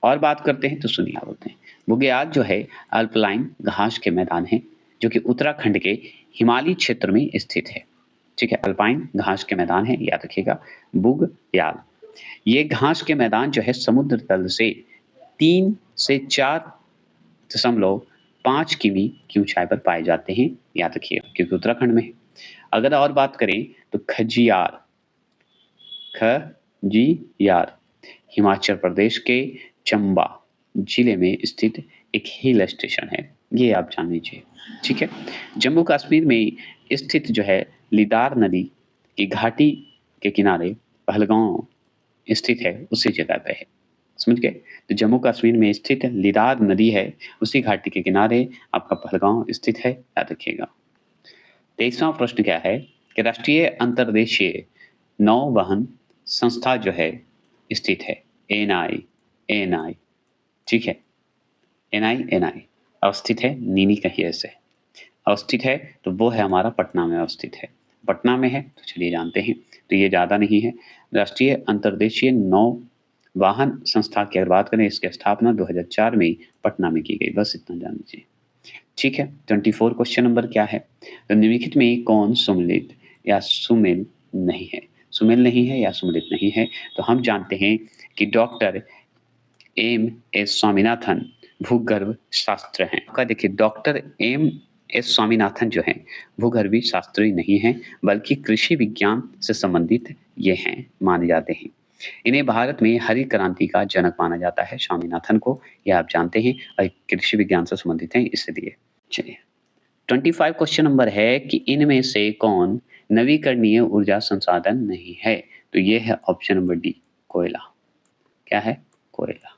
और बात करते हैं तो सुनिए क्या बोलते हैं। बुग्याल जो है अल्पलाइन घास के मैदान है जो कि उत्तराखंड के हिमालयी क्षेत्र में स्थित है। ठीक है, अल्पाइन घास के मैदान है, याद रखिएगा बुग्याल। ये घास के मैदान जो है समुद्र तल से 3 से 4.5 किमी की ऊंचाई पर पाए जाते हैं, याद रखिएगा, क्योंकि उत्तराखंड में है। अगर और बात करें तो खजियार हिमाचल प्रदेश के चंबा जिले में स्थित एक हिल स्टेशन है, ये आप जान लीजिए। ठीक है, जम्मू कश्मीर में स्थित जो है लिदार नदी की घाटी के किनारे पहलगांव स्थित है उसी जगह पे है, समझ गए। तो जम्मू कश्मीर में स्थित लिडार नदी है, उसी घाटी के किनारे आपका पहलगांव स्थित है, याद रखिएगा। 23वां प्रश्न क्या है कि राष्ट्रीय अंतर्देशीय नौवहन संस्था जो है स्थित है, एनआई, एनआई, ठीक है, एनआई अवस्थित है, नीनी कहिए से अवस्थित है, तो वो है हमारा पटना में अवस्थित है। पटना में है तो चलिए जानते हैं, तो ये ज़्यादा नहीं है। राष्ट्रीय अंतर्देशीय नौ वाहन संस्था की अगर बात करें, इसकी स्थापना 2004 में पटना में की गई, बस इतना जान लीजिए, ठीक है। 24 क्वेश्चन नंबर क्या है, तो निम्नलिखित में कौन सुमेलित या सुमेल नहीं है, सुमेल नहीं है या सुमेलित नहीं है, तो हम जानते हैं कि डॉक्टर एम एस स्वामीनाथन भूगर्भ शास्त्र हैं। आपका देखिए डॉक्टर एम एस स्वामीनाथन जो हैं भूगर्भी शास्त्री नहीं हैं, बल्कि कृषि विज्ञान से संबंधित ये हैं, माने जाते हैं। इन्हें भारत में हरित क्रांति का जनक माना जाता है, स्वामीनाथन को, यह आप जानते हैं, और कृषि विज्ञान से संबंधित हैं इसलिए। चलिए 25 क्वेश्चन नंबर है कि इनमें से कौन नवीकरणीय ऊर्जा संसाधन नहीं है, तो ये है ऑप्शन नंबर डी, कोयला। क्या है? कोयला,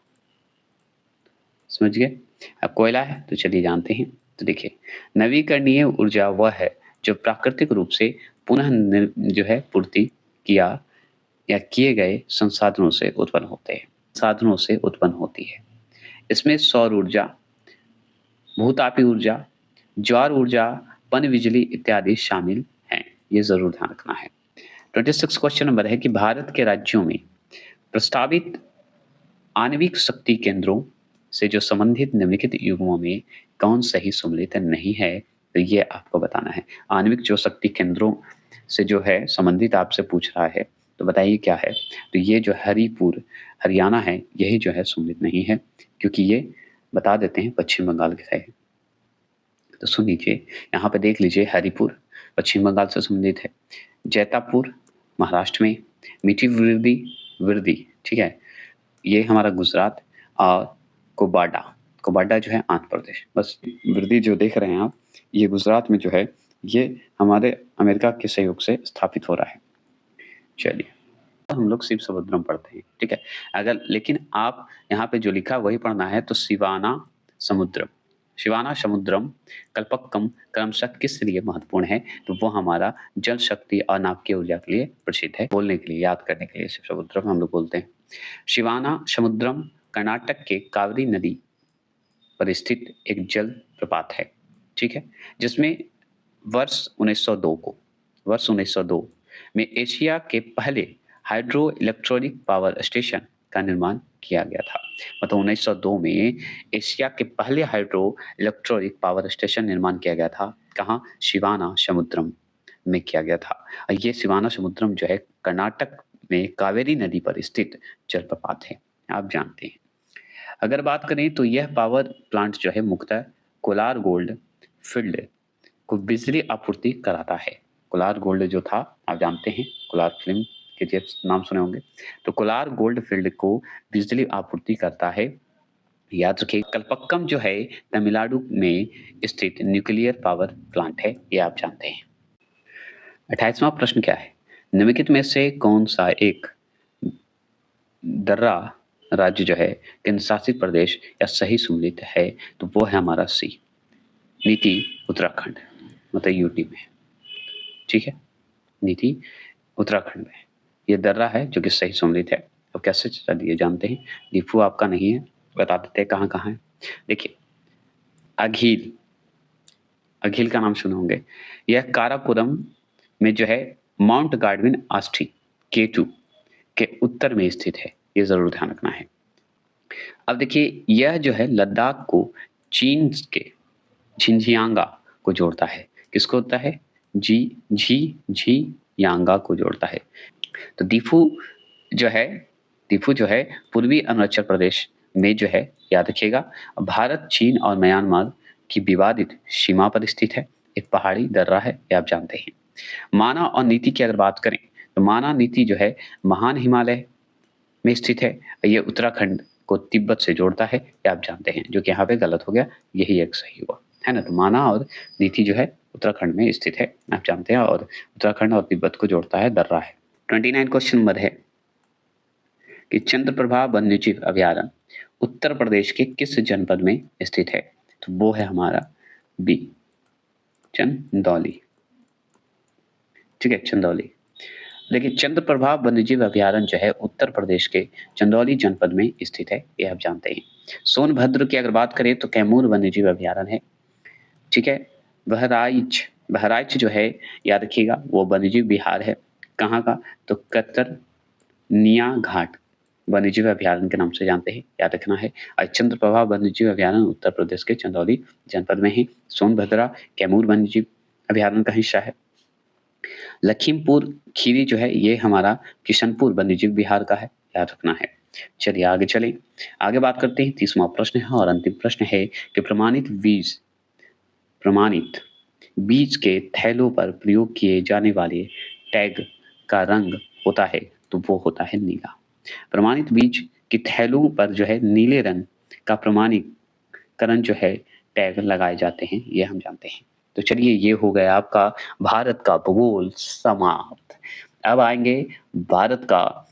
समझ गए। अब कोयला है तो चलिए जानते हैं, तो देखिए नवीकरणीय ऊर्जा वह है जो प्राकृतिक रूप से पुनः जो है पूर्ति किया या किए गए संसाधनों से उत्पन्न होते हैं, साधनों से उत्पन्न होती है। इसमें सौर ऊर्जा, भूतापी ऊर्जा, ज्वार ऊर्जा, पन बिजली इत्यादि शामिल हैं, ये जरूर ध्यान रखना है। 26 क्वेश्चन नंबर है कि भारत के राज्यों में प्रस्तावित आणविक शक्ति केंद्रों से जो संबंधित निम्नलिखित युग्मों में कौन सही सम्मिलित नहीं है, तो ये आपको बताना है। आणविक जो शक्ति केंद्रों से जो है संबंधित आपसे पूछ रहा है, तो बताइए क्या है। तो ये जो हरिपुर हरियाणा है, यही जो है सम्मिलित नहीं है, क्योंकि ये बता देते हैं पश्चिम बंगाल के है। तो सुन लीजिए, यहाँ पे देख लीजिए, हरिपुर पश्चिम बंगाल से संबंधित है, जैतापुर महाराष्ट्र में, मीठी विर्दी विर्दी, ठीक है, ये हमारा गुजरात, और कोबाडा, कोबाडा जो है आंध्र प्रदेश। बस विर्दी जो देख रहे हैं आप, ये गुजरात में जो है, ये हमारे अमेरिका के सहयोग से स्थापित हो रहा है। चलिए हम लोग शिव समुद्रम पढ़ते हैं, ठीक है। अगर लेकिन आप यहाँ पे जो लिखा वही पढ़ना है, तो शिवाना समुद्रम, शिवाना समुद्रम कल्पक्कम क्रमशः किस लिए महत्वपूर्ण है, तो वो हमारा जल शक्ति और नाभिकीय ऊर्जा के लिए प्रसिद्ध है। बोलने के लिए, याद करने के लिए शिव समुद्रम हम लोग बोलते हैं। शिवाना समुद्रम कर्नाटक के कावेरी नदी पर स्थित एक जल प्रपात है, ठीक है, जिसमें वर्ष 1902 में एशिया के पहले हाइड्रो इलेक्ट्रॉनिक पावर स्टेशन का निर्माण किया गया था। मतलब 1902 में एशिया के पहले हाइड्रो इलेक्ट्रॉनिक पावर स्टेशन निर्माण किया गया था। कहाँ? शिवाना समुद्रम में किया गया था। और ये शिवाना समुद्रम जो है कर्नाटक में कावेरी नदी पर स्थित जलप्रपात है, आप जानते हैं। अगर बात करें तो यह पावर प्लांट जो है मुख्यतः कोलार गोल्ड फील्ड को बिजली आपूर्ति कराता है। कोलार गोल्ड जो था, आप जानते हैं, कोलार फिल्म के जब नाम सुने होंगे, तो कोलार गोल्ड फील्ड को बिजली आपूर्ति करता है। याद रखिए, कल्पक्कम जो है तमिलनाडु में स्थित न्यूक्लियर पावर प्लांट है, ये आप जानते हैं। 28वां प्रश्न क्या है, निम्नलिखित में से कौन सा एक दर्रा राज्य जो है केंद्र शासित प्रदेश या सही सम्मिलित है, तो वो है हमारा सी, नीति उत्तराखंड, मतलब यूटी में, ठीक है, नीति उत्तराखंड में ये दर्रा है जो कि सही सम्मिलित है। अब कैसे चलिए जानते हैं। दीपू आपका नहीं है, बता देते हैं कहाँ कहाँ है। देखिए अघिल, अघिल का नाम सुने होंगे, यह काराकोरम में जो है माउंट गार्डविन आस्ट्री K2 के उत्तर में स्थित है, ये जरूर ध्यान रखना है। अब देखिए यह जो है लद्दाख को चीन के झिंझियांगा को जोड़ता है। किसको होता है? झियांगा को जोड़ता है। तो दीफू जो है पूर्वी अरुणाचल प्रदेश में जो है, याद रखिएगा, भारत, चीन और म्यांमार की विवादित सीमा पर स्थित है, एक पहाड़ी दर्रा है, ये आप जानते हैं। माना और नीति की अगर बात करें तो माना नीति जो है महान हिमालय में स्थित है, ये उत्तराखंड को तिब्बत से जोड़ता है, ये आप जानते हैं, जो कि यहाँ पे गलत हो गया, यही एक सही हुआ है ना। तो माना और नीति जो है उत्तराखंड में स्थित है, आप जानते हैं, और उत्तराखंड और तिब्बत को जोड़ता है दर्रा है। 29 क्वेश्चन नंबर है कि चंद्रप्रभा वन्यजीव अभयारण्य उत्तर प्रदेश के किस जनपद में स्थित है? तो वो है हमारा बी, चंदौली। ठीक है, चंदौली। देखिए, चंद्रप्रभा वन्यजीव अभयारण्य जो है उत्तर प्रदेश के चंदौली जनपद में स्थित है, ये आप जानते हैं। सोनभद्र की अगर बात करें तो कैमूर वन्यजीव अभयारण्य है। ठीक है, बहराइच, बहराइच जो है याद रखिएगा वो वन्यजीव विहार है। कहाँ का? तो कतरनिया घाट वन्यजीव अभयारण्य के नाम से जानते हैं, याद रखना है। और चंद्रप्रभा वन्यजीव अभयारण्य उत्तर प्रदेश के चंदौली जनपद में है। सोनभद्रा कैमूर वन्यजीव अभयारण्य का हिस्सा है। लखीमपुर खीरी जो है ये हमारा किशनपुर वन्यजीव विहार का है, याद रखना है। चलिए आगे चलें। आगे बात करते हैं, 30वां प्रश्न है और अंतिम प्रश्न है कि प्रमाणित बीज के थैलों पर प्रयोग किए जाने वाले टैग का रंग होता है, तो वो होता है नीला। प्रमाणित बीज के थैलों पर जो है नीले रंग का प्रमाणीकरण जो है टैग लगाए जाते हैं, ये हम जानते हैं। तो चलिए ये हो गया आपका भारत का भूगोल समाप्त। अब आएंगे भारत का